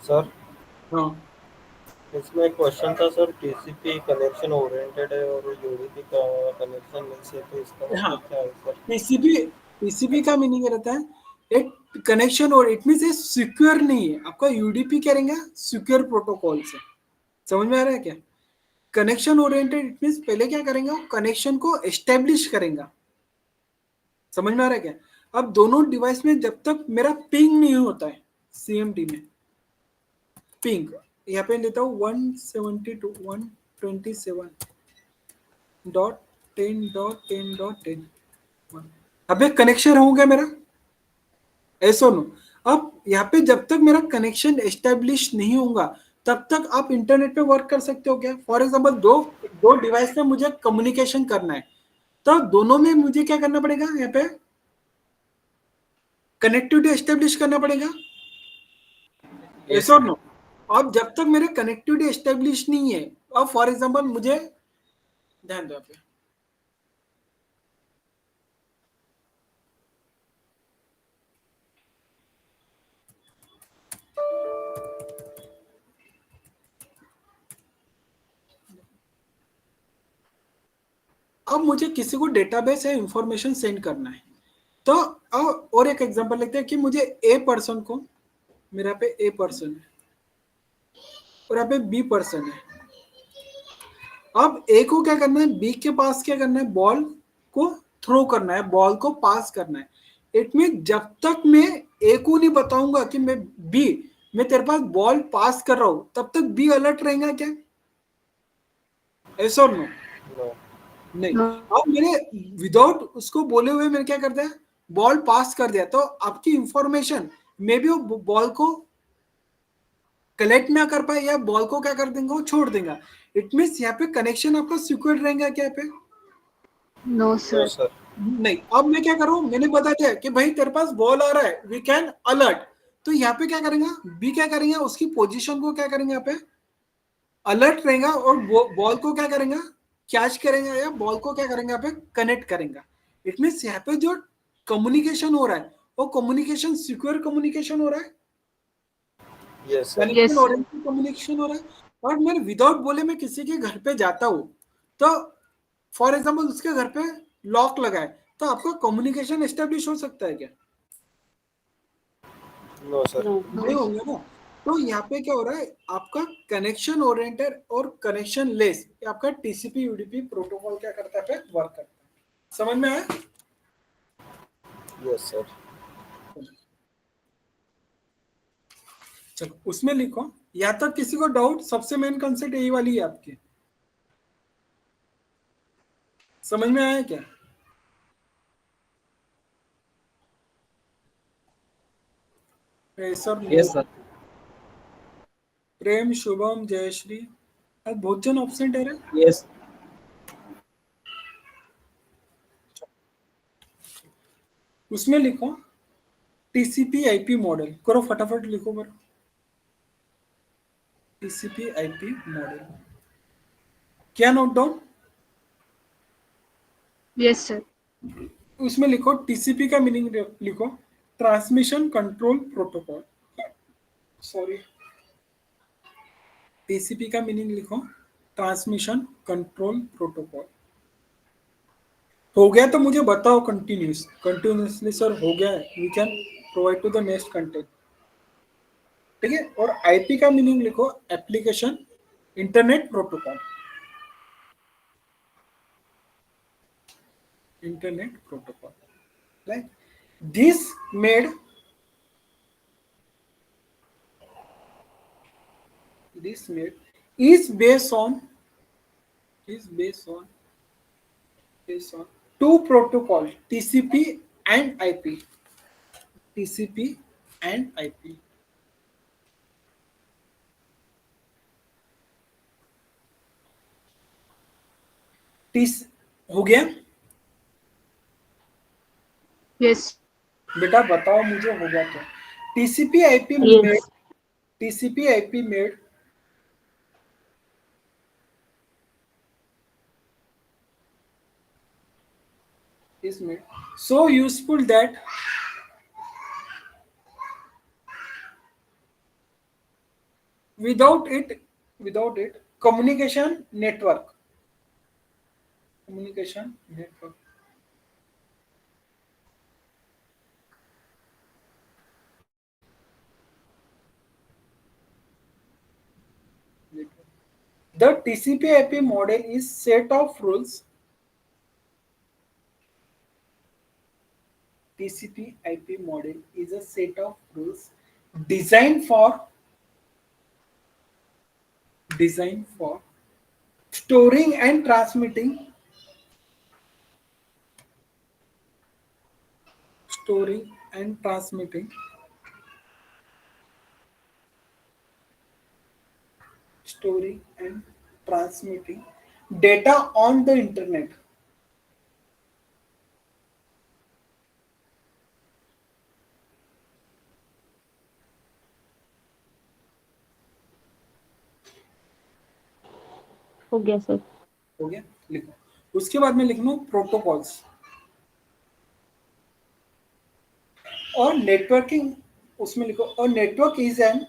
Sir हाँ, इसमें क्वेश्चन था सर, टीसीपी कनेक्शन ओरिएंटेड है और यूडीपी का कनेक्शन नहीं है, तो इसका हाँ। मतलब क्या है सर? पीसीबी का मीनिंग रहता है एक कनेक्शन और इट मींस सिक्योर नहीं है। आपका यूडीपी क्या रहेगा सिक्योर प्रोटोकॉल से। समझ में आ रहा है क्या? कनेक्शन ओरिएंटेड इट मींस पहले क्या करेंगे कनेक्शन को एस्टेब्लिश करेंगे। समझ में आ रहा है क्या? अब दोनों डिवाइस में जब तक मेरा पिंग नहीं होता है सीएमटी में पिंग यहाँ पे लेता हूँ 172.127.10.10.10 अब एक कनेक्शन हो गया मेरा, ऐसा नो। अब यहाँ पे जब तक मेरा कनेक्शन एस्टेब्लिश नहीं होगा तब तक आप इंटरनेट पे वर्क कर सकते हो क्या? फॉर एग्जांपल दो डिवाइस में मुझे कम्युनिकेशन करना है तो दोनों में मुझे क्या करना पड़ेगा यहाँ पे कनेक्टिविटी एस्टेब्लिश करना पड़ेगा। ऐसा नो। अब जब तक मेरे कनेक्टिविटी एस्टेब्लिश नहीं है, अब फॉर एग्जांपल मुझे ध्यान दो पे अब मुझे किसी को डेटाबेस या इंफॉर्मेशन सेंड करना है तो और एक एग्जांपल लेते हैं कि मुझे ए पर्सन को मेरा पे ए पर्सन है और यहाँ पे बी पर्सन है। अब ए को क्या करना है बी के पास क्या करना है बॉल को थ्रो करना है, बॉल को पास करना है। इट मीन जब तक मैं ए को नहीं बताऊंगा कि मैं तेरे पास बॉल पास कर रहा हूं तब तक बी अलर्ट रहेगा क्या? ऐसा नो नहीं। अब मैंने विदाउट उसको बोले हुए मैंने क्या करता है बॉल पास कर दिया तो आपकी इंफॉर्मेशन मे बी वो बॉल को कलेक्ट ना कर पाए या बॉल को क्या कर देंगे वो छोड़ देगा। इट मीन्स यहाँ पे कनेक्शन आपका सिक्योर रहेगा क्या पे? No sir. सर नहीं। अब मैं क्या करूं मैंने बता दिया कि भाई तेरे पास बॉल आ रहा है वी कैन अलर्ट, तो यहाँ पे क्या करेंगे बी क्या करेंगे उसकी पोजीशन को क्या करेंगे यहाँ पे अलर्ट रहेगा और बॉल को क्या करेंगे कैच करेंगे या बॉल को क्या करेंगे यहाँ पे कनेक्ट करेंगे। इट मीन्स यहाँ पे जो कम्युनिकेशन हो रहा है वो कम्युनिकेशन सिक्योर कम्युनिकेशन हो रहा है, यस सर। कम्युनिकेशन हो रहा है। और मैं विदाउट बोले मैं किसी के घर पे जाता हूँ तो फॉर एग्जाम्पल उसके घर पे लॉक लगा है तो आपका कम्युनिकेशन एस्टेब्लिश हो सकता है क्या? No sir. नहीं होंगे ना। तो यहाँ पे क्या हो रहा है आपका कनेक्शन ओरिएंटेड और कनेक्शन लेस आपका टीसीपी यूडीपी प्रोटोकॉल क्या करता है वर्क करता है। समझ में आया? Yes sir. चलो उसमें लिखो, या तक किसी को डाउट, सबसे मेन कंसेप्ट यही वाली है आपकी, समझ में आया क्या? Sir yes sir. Prem, Shubham, Jayashree, बहुत जन ऑप्शन है रे। यस। उसमें लिखो टीसीपी आईपी मॉडल, करो फटाफट लिखो करो, टीसीपी आईपी मॉडल, क्या नोट डाउन? Yes, sir. उसमें लिखो टीसीपी का मीनिंग लिखो, transmission control protocol, sorry, TCP का मीनिंग लिखो, ट्रांसमिशन कंट्रोल प्रोटोकॉल। हो गया तो मुझे बताओ कंटिन्यूसली सर हो गया है, we can provide to the next content, ठीक है। और आईपी का मीनिंग लिखो, application internet protocol, internet protocol, right. This made is based on two protocols, TCP and IP. TCP and IP. हो गया Yes. बेटा, बताओ मुझे हो गया क्या? TCP IP Yes. Made, TCP IP made is made so useful that without it communication network the TCP IP model is set of rules. TCP IP model is a set of rules designed for storing and transmitting storing and transmitting data on the internet. हो गया सर। हो गया, लिखो। उसके बाद में लिखना प्रोटोकॉल्स और नेटवर्किंग, उसमें लिखो और network is an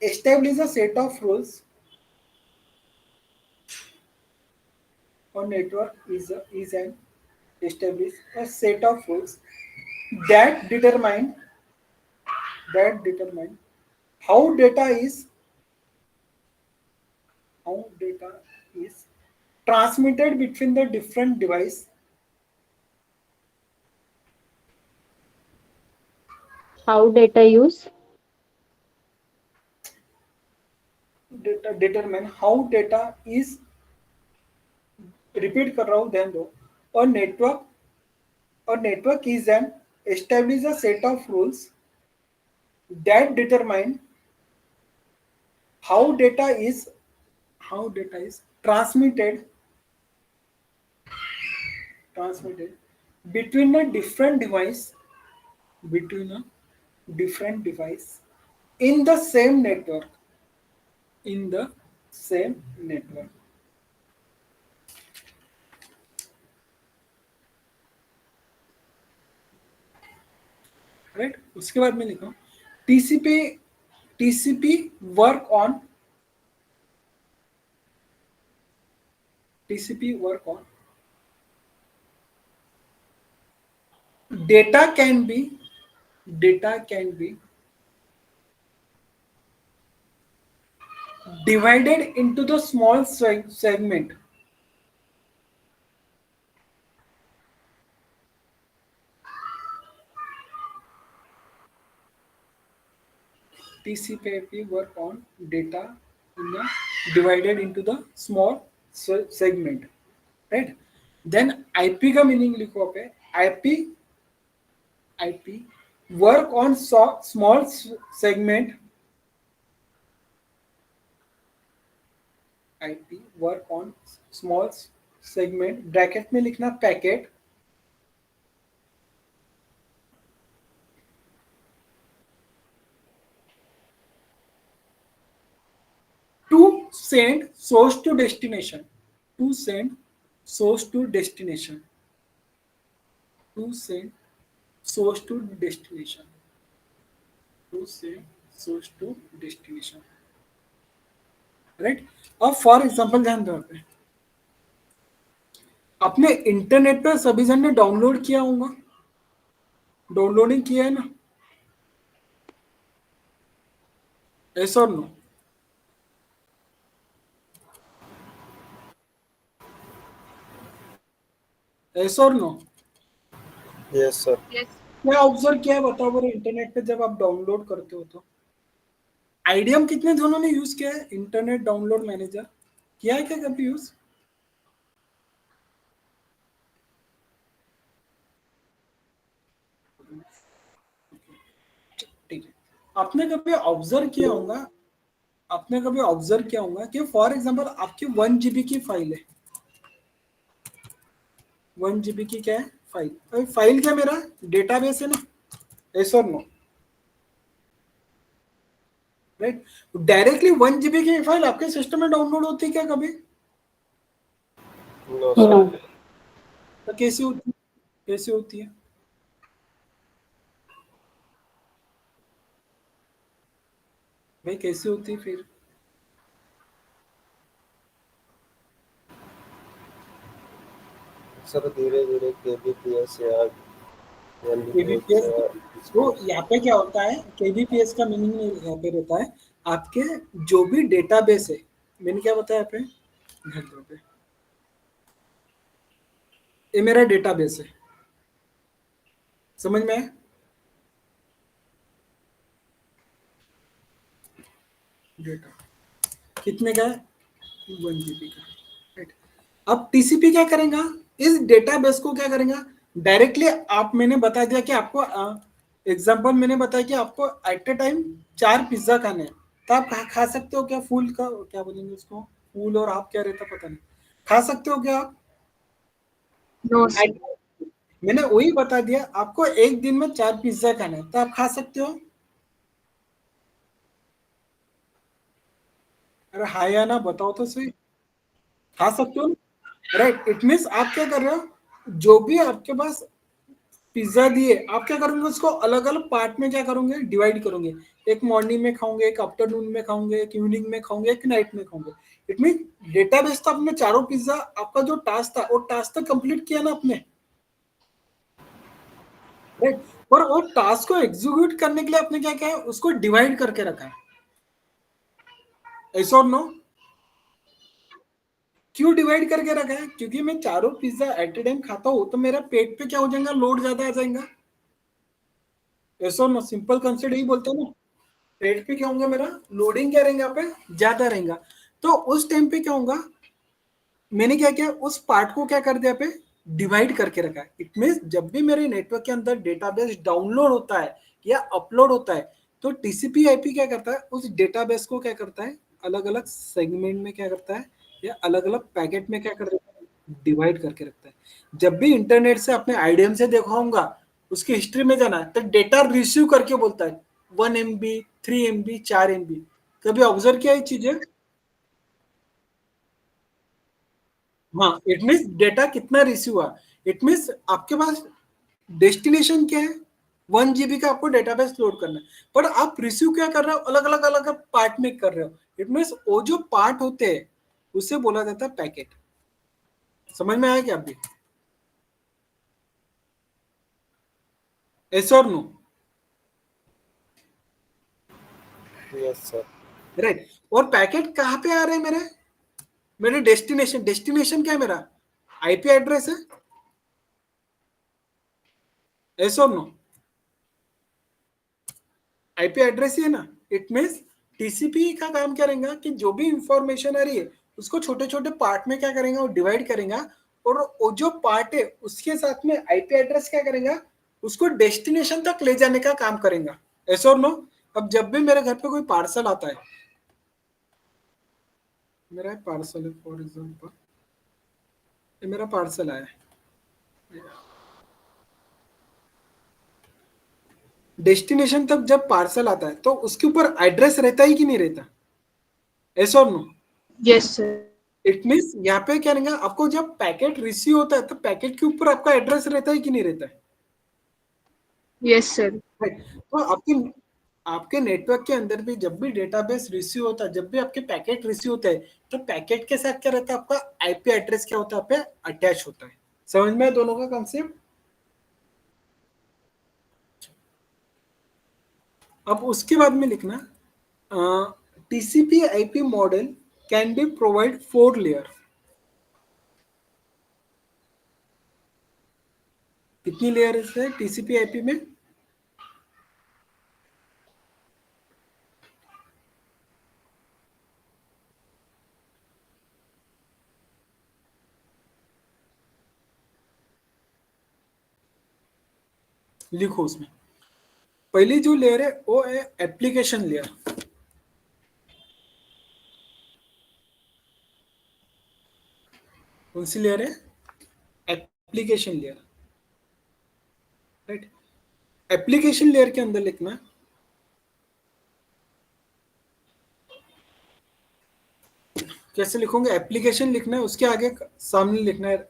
establish a set of rules, or network is an establish a set of rules that determine how data is transmitted between the different device, How data use? determine how data is, repeat कर रहा हूं ध्यान दो, और network is an establish a set of rules that determine how data is transmitted between a different device in the same network, right. उसके बाद में लिखो TCP work on data can be divided into the small segment. TCP/IP work on data in the divided into the small segment, right? Then IP का मीनिंग लिखो पे, IP work on small segment, IP work on small segment, bracket में लिखना packet, to send source to destination, to send source to destination, to send source to destination, to send source to destination, right? अब फॉर एग्जांपल ध्यान दो, पे आपने इंटरनेट पे सभी जन ने डाउनलोड किया होगा, डाउनलोडिंग किया है ना, यस और नो? यस और नो? Yes sir. Yes. क्या ऑब्जर्व किया है बताओ बड़े, इंटरनेट पे जब आप डाउनलोड करते हो तो आईडीएम कितने जनों ने यूज किया है? इंटरनेट डाउनलोड मैनेजर किया है क्या कभी यूज? ठीक है, आपने कभी ऑब्जर्व किया होगा, आपने कभी ऑब्जर्व किया होगा कि फॉर एग्जांपल आपकी 1 GB की फाइल है, 1 GB की क्या है फाइल, अभी फाइल क्या मेरा डेटाबेस है ना, यस और नो? राइट? डायरेक्टली 1 GB की फाइल आपके सिस्टम में डाउनलोड होती है क्या कभी? No No. सर। तो कैसे होती है, कैसे होती है? भाई कैसे होती है फिर? सर धीरे धीरे KBPS या MBPS केबीपीएस, या तो यहाँ पे क्या होता है, केबीपीएस का मीनिंग यहाँ पे रहता है आपके जो भी डेटाबेस है, मैंने क्या बताया यहाँ पे, ध्यान दो पे, ये मेरा डेटाबेस है, समझ में आया? डेटा कितने का है? 1 GB का, राइट? अब टीसीपी क्या करेगा, इस डेटाबेस को क्या करेगा डायरेक्टली, आप मैंने बता दिया कि आपको एग्जांपल मैंने बताया कि आपको एट ए टाइम 4 पिज्जा खाने हैं, तो आप खा सकते हो क्या? फूल का क्या बोलेंगे उसको, फूल और आप क्या रहता पता नहीं, खा सकते हो क्या आप? No, sir. मैंने वही बता दिया, आपको एक दिन में 4 पिज्जा खाने हैं, तो आप खा सकते हो? अरे हाँ या ना बताओ तो सही, खा सकते हो? राइट, इट मीन्स आप क्या कर रहे हो, जो भी आपके पास पिज्जा दिए, आप क्या करोगे उसको अलग अलग पार्ट में क्या करोगे, डिवाइड करोगे, एक मॉर्निंग में खाओगे, एक आफ्टरनून में खाओगे, एक इवनिंग में खाओगे, एक नाइट में खाओगे। इट मीन डेटाबेस तो आपने चारों पिज्जा, आपका जो टास्क था वो टास्क तो कंप्लीट किया ना आपने, राइट? और वो टास्क को एग्जीक्यूट करने के लिए आपने क्या किया है, उसको डिवाइड करके रखा है, ऐसा और नो? क्यों डिवाइड करके रखा है? क्योंकि मैं चारों पिज्जा एट ए टाइम खाता हूं तो मेरा पेट पे क्या हो जाएगा, लोड ज्यादा आ जाएगा, ऐसा और नो? सिंपल कंसेप्ट यही बोलते हैं ना, पेट पे क्या होगा मेरा, लोडिंग क्या रहेगा पे, ज्यादा रहेगा, तो उस टाइम पे क्या होगा, मैंने क्या किया, उस पार्ट को क्या कर दिया पे, डिवाइड करके रखा है। इट मीन जब भी मेरे नेटवर्क के अंदर डेटाबेस डाउनलोड होता है या अपलोड होता है, तो टीसीपी आईपी क्या करता है, उस डेटाबेस को क्या करता है, अलग अलग सेगमेंट में क्या करता है, या अलग अलग पैकेट में क्या कर देता है, डिवाइड करके रखता है। जब भी इंटरनेट से अपने आईडीएम से देखा होगा, उसकी हिस्ट्री में जाना है तो डेटा रिसीव करके बोलता है 1 MB, 3 MB, 4 MB। कभी ऑब्जर्व किया ये चीजें? हाँ, इट मीन्स डेटा कितना रिसीव हुआ, इट मीन्स आपके पास डेस्टिनेशन क्या है, 1 GB का आपको डेटाबेस लोड करना है, पर आप रिसीव क्या कर रहे हो, अलग अलग अलग पार्ट में कर रहे हो। इट मीन्स वो जो पार्ट होते हैं उसे बोला जाता है पैकेट। समझ में आया क्या अभी? यस और नो? Yes sir. राइट, और पैकेट कहाँ पे आ रहे हैं मेरे, मेरे डेस्टिनेशन, डेस्टिनेशन क्या है मेरा, आईपी एड्रेस है, यस और नो? आईपी एड्रेस ही है ना, इट मीन्स टीसीपी का काम क्या रहेगा कि जो भी इंफॉर्मेशन आ रही है उसको छोटे छोटे पार्ट में क्या करेगा, वो डिवाइड करेगा, और वो जो पार्ट है उसके साथ में आईपी एड्रेस क्या करेगा, उसको डेस्टिनेशन तक ले जाने का काम करेगा। ऐसा और नो? अब जब भी मेरे घर पे कोई पार्सल आता है, मेरा पार्सल है फॉर एग्जांपल, ये मेरा पार्सल आया है, डेस्टिनेशन तक जब पार्सल आता है तो उसके ऊपर एड्रेस रहता ही कि नहीं रहता? ऐसा और no? Yes, sir. It means यहाँ पे क्या रहेगा, आपको जब पैकेट रिसीव होता है तो पैकेट के ऊपर आपका एड्रेस रहता है कि नहीं रहता है? Yes, sir. Right. तो आपके नेटवर्क के अंदर भी जब भी डेटाबेस रिसीव होता है, जब भी आपके पैकेट रिसीव होते हैं, तो पैकेट के साथ क्या रहता है, आपका आईपी एड्रेस क्या होता है, पे अटैच होता है। समझ में है दोनों का कॉन्सेप्ट? अब उसके बाद में लिखना TCP IP model can be provide 4 layer. कितनी लेयर है टीसीपी आईपी में? लिखो उसमें। पहली जो लेयर है वो है एप्लीकेशन लेयर। कौन सी लेयर है? Application layer. Right. Application layer के अंदर लिखना कैसे लिखोगे, एप्लीकेशन लिखना है, उसके आगे सामने लिखना है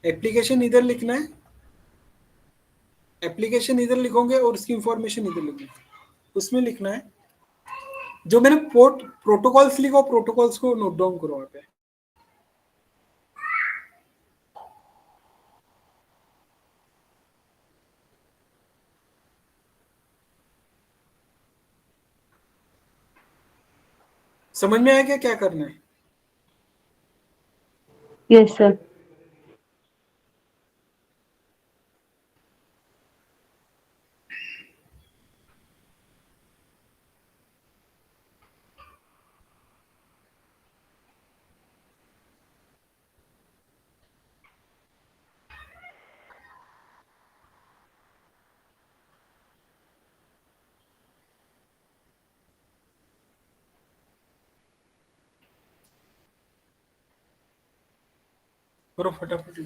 एप्लीकेशन, इधर लिखना है एप्लीकेशन, इधर लिखोगे और उसकी इंफॉर्मेशन इधर लिखोगे। उसमें लिखना है जो मैंने पोर्ट प्रोटोकॉल्स लिखा, प्रोटोकॉल्स को नोट डाउन करो वहां पे। समझ में आया क्या क्या करना है? Yes, sir. करो फटाफट।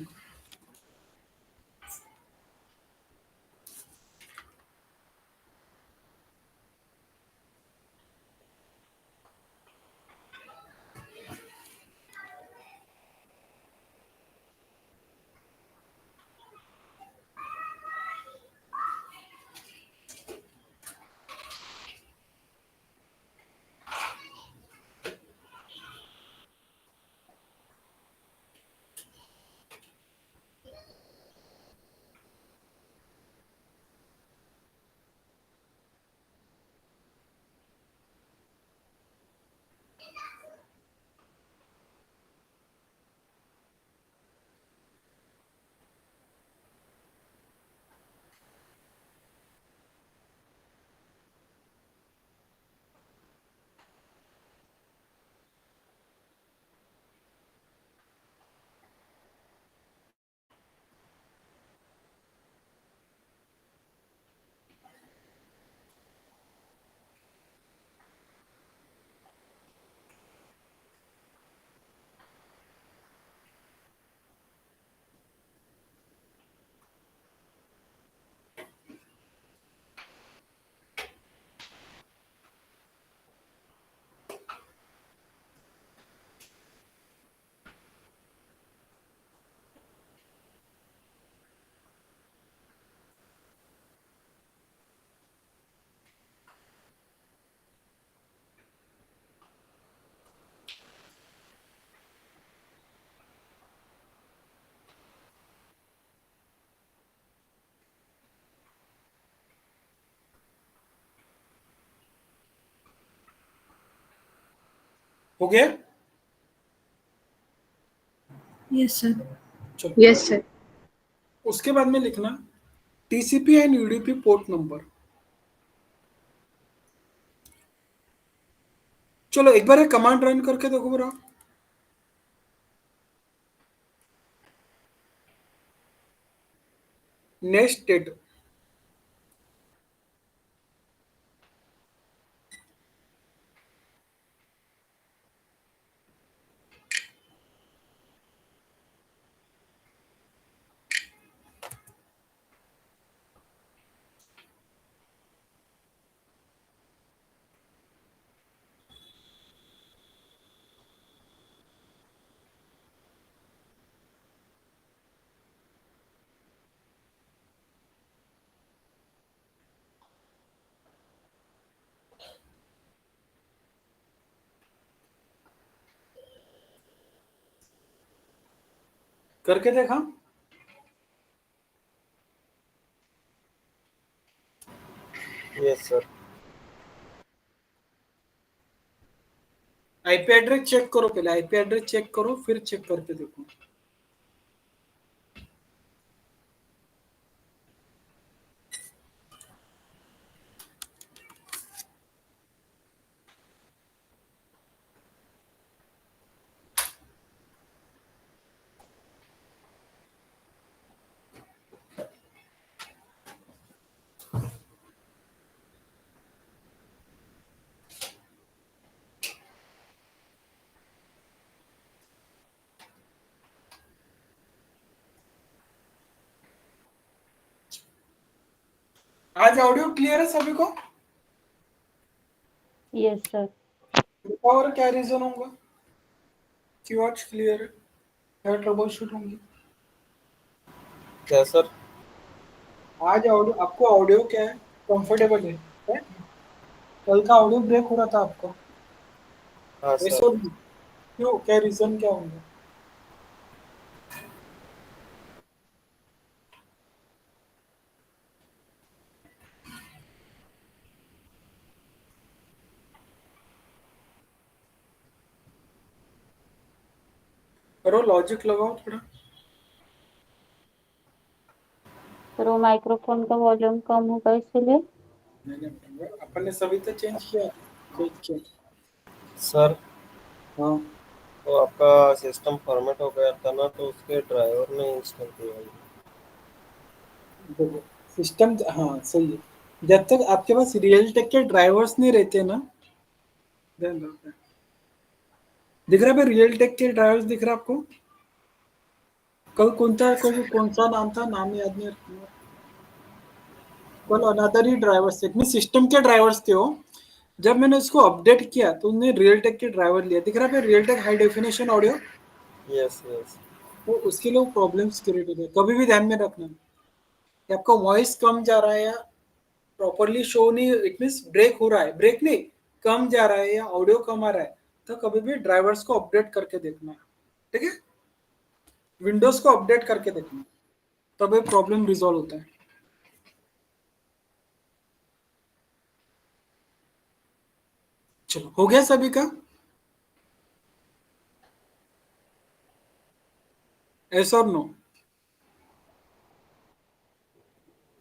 हो गया? Yes, sir. चलो। Yes, sir. उसके बाद में लिखना TCP and UDP port number. चलो एक बार कमांड रन करके देखो बरा। नेक्स्ट डेट करके देखा। Yes sir. IP address check करो, पहले आईपी एड्रेस चेक करो फिर चेक करके देखो। आज ऑडियो क्लियर है सभी को? Yes, sir. और क्या रीजन होगा क्यों आज क्लियर है? क्या ट्रबल शूट होंगी? क्या सर? आज ऑडियो आपको ऑडियो क्या है कंफर्टेबल है? कल का ऑडियो ब्रेक हो रहा था आपको हाँ ऐसा सर। क्यों? क्या रीजन क्या होंगे? करो लॉजिक लगाओ थोड़ा। सर वो माइक्रोफोन का वॉल्यूम कम होगा इसलिए। नहीं, अपन ने सभी तो चेंज किया कोई चेंज। सर हाँ तो आपका सिस्टम फॉर्मेट हो गया था ना, तो उसके ड्राइवर ने इंस्टॉल किया है। देखो सिस्टम, हाँ सही है। जब तक आपके पास रियल टेक के ड्राइवर्स नहीं रहते ना, ध्यान रखना। दिख रहा है रियल टेक के ड्राइवर्स दिख रहा है आपको? कल कौन सा नाम था, नाम याद नहीं आ रहा। कल अनदर ही ड्राइवर्स थे, सिस्टम के ड्राइवर्स थे वो। जब मैंने उसको अपडेट किया तो उन्होंने रियल टेक के ड्राइवर लिया। दिख रहा है Realtek high definition audio. Yes yes. तो उसके लिए प्रॉब्लम्स क्रिएट होते हैं, कभी भी ध्यान में रखना कि आपका वॉइस कम जा रहा है या प्रॉपरली शो नहीं, इट मीन्स ब्रेक हो रहा है, ब्रेक नहीं, कम जा रहा है या ऑडियो कम आ रहा है, तो कभी भी ड्राइवर्स को अपडेट करके देखना। ठीक है, विंडोज को अपडेट करके देखना, तब ये प्रॉब्लम रिजॉल्व होता है। चलो हो गया सभी का? एस और नो?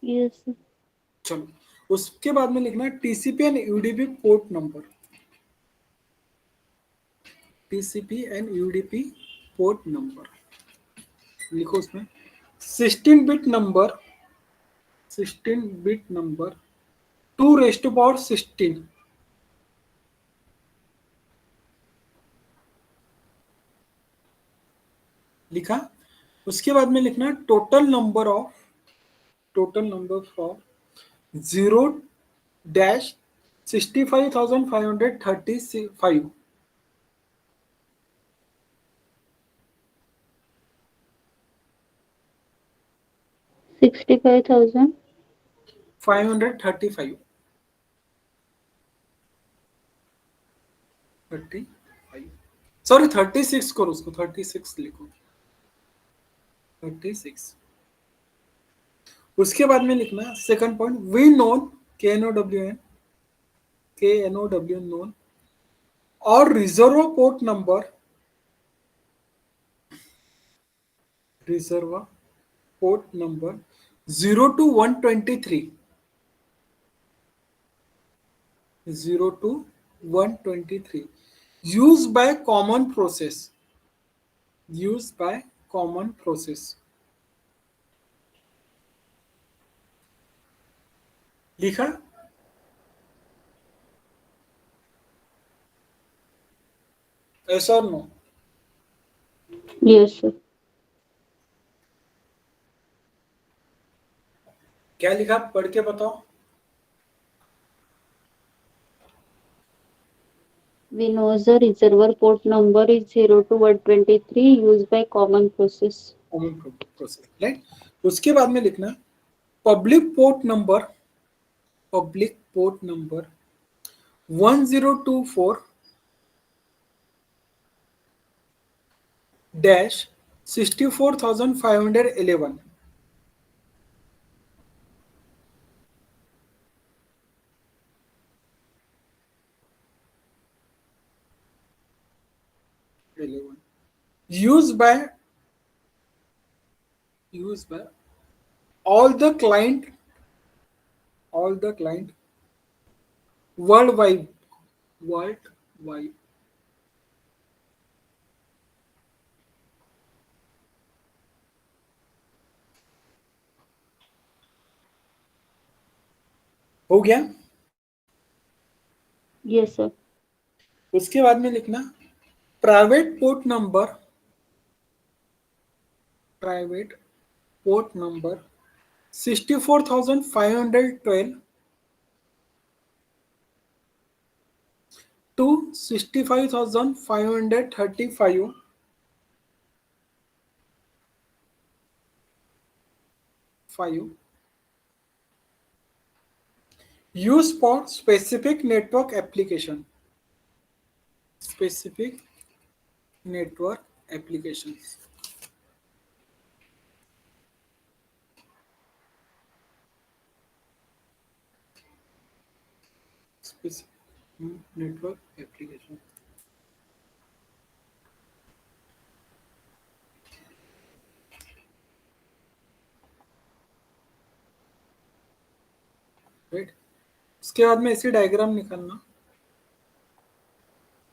Yes, sir. चलो उसके बाद में लिखना TCP and UDP port number. TCP and UDP port number लिखो उसमें 16 bit number, 16 bit number 2 raise to power 16 लिखा। उसके बाद में लिखना टोटल नंबर ऑफ 0-65,535 65,000. 535 35, सॉरी 36 करो, उसको 36 लिखो, 36। उसके बाद में लिखना सेकंड पॉइंट वी नोन, के एन ओ डब्ल्यू नोन और reserve port number, reserve port number 0 to 123, 0 to 123 used by common process, used by common process. लिखा? Yes or no? Yes, sir. क्या लिखा? पढ़ के बताओ. Venosa reservoir port number is 0 to 123 used by common process. Common process, right. उसके बाद में लिखना public port number, public port number 1024 dash 64,511. used by all the client worldwide. हो गया. Yes, sir. उसके बाद में लिखना private port number 64,512 to 65,535 used for specific network applications. Specific network application. Right. उसके बाद में ऐसी डायग्राम निकालना.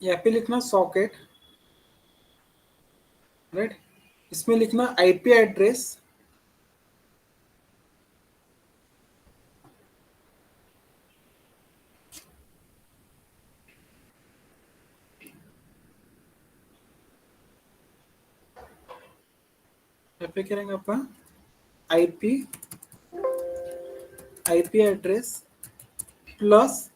यहाँ पे लिखना सॉकेट, राइट. इसमें लिखना आईपी एड्रेस, यहाँ पे करेंगे अपन आईपी एड्रेस प्लस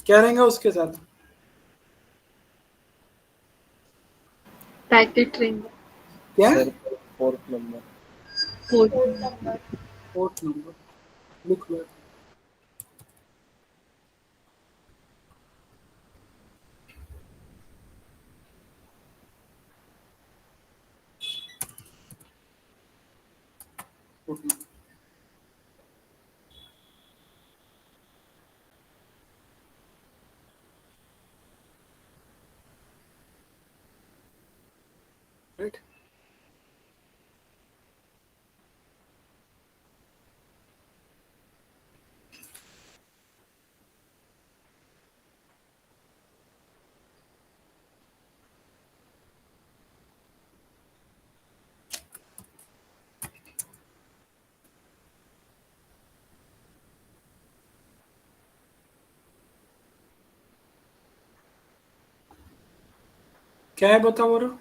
क्या रहेगा उसके साथ? पैकेट रिंग, क्या? Port number. पोर्ट नंबर लिख लो. Port number, right. क्या है बताओ बोलो.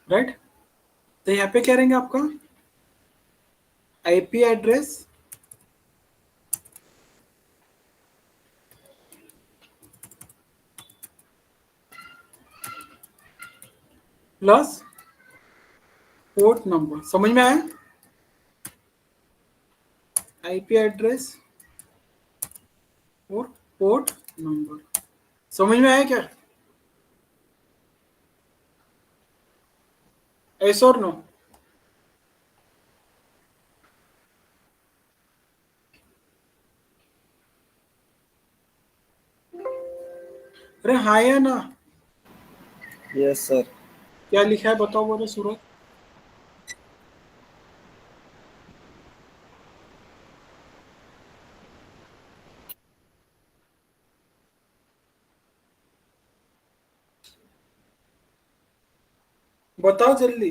राइट. तो यहाँ पे क्या रहेंगे आपका IP address plus port number. समझ में आया? आईपी एड्रेस और पोर्ट नंबर। समझ में आया क्या? Yes or no? अरे हाँ या ना? Yes sir. क्या लिखा है बताओ बोलो सूरज। बताओ जल्दी।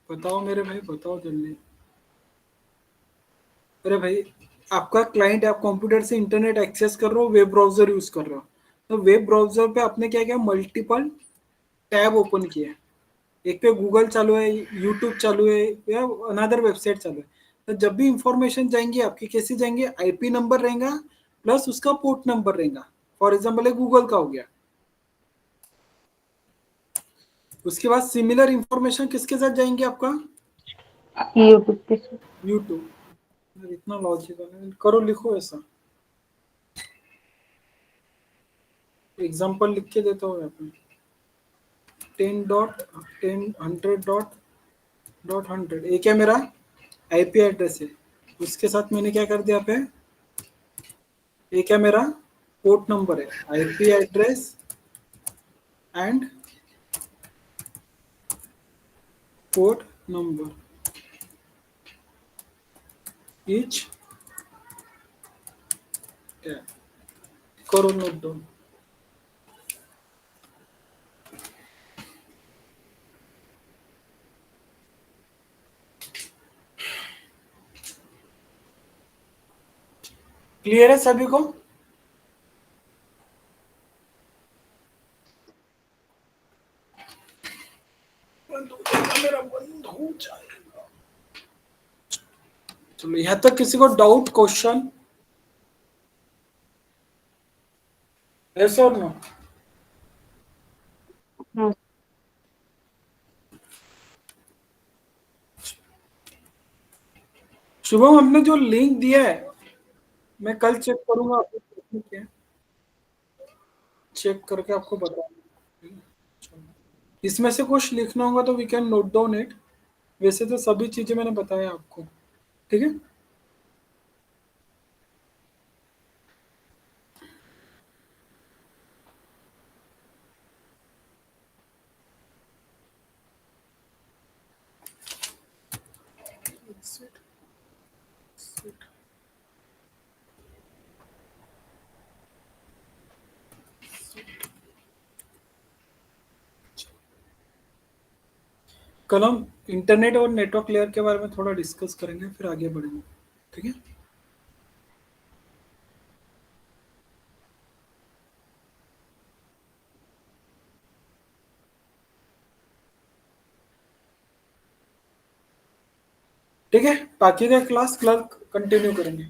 बताओ मेरे भाई, बताओ जल्दी। अरे भाई, आपका क्लाइंट, आप कंप्यूटर से इंटरनेट एक्सेस कर रहे हो, वेब ब्राउजर यूज कर रहे हो, तो वेब ब्राउजर पे आपने क्या किया, मल्टीपल टैब ओपन किया। एक पे गूगल चालू है, यूट्यूब चालू है, या अनदर वेबसाइट चालू है। तो जब भी इंफॉर्मेशन जाएंगी आपकी, कैसे जाएंगे, आईपी नंबर रहेगा प्लस उसका पोर्ट नंबर रहेगा। फॉर एग्जाम्पल गूगल का हो गया। उसके बाद सिमिलर इंफॉर्मेशन किसके साथ जाएंगे आपका, यूट्यूब पे सर। यूट्यूब। इतना लॉजिकल करो, लिखो ऐसा। एग्जाम्पल लिख के देता हूँ यहाँ पे। 10.10 100.100 ये क्या मेरा आईपी एड्रेस है। उसके साथ मैंने क्या कर दिया पे, ये क्या मेरा पोर्ट नंबर है। IP address and port number each करो नोट डाउन। क्लियर है सभी को? मेरा बंद हो जाएगा। चलो, यहां तक किसी को डाउट, क्वेश्चन? यस और नो? हाँ शुभम, हमने जो लिंक दिया है, मैं कल चेक करूंगा आपको क्या, चेक करके आपको बताऊंगा। इसमें से कुछ लिखना होगा तो we can note down it. वैसे तो सभी चीजें मैंने बताया आपको, ठीक है। कल हम इंटरनेट और नेटवर्क लेयर के बारे में थोड़ा डिस्कस करेंगे, फिर आगे बढ़ेंगे, ठीक है। ठीक है, बाकी का क्लास कल कंटिन्यू करेंगे।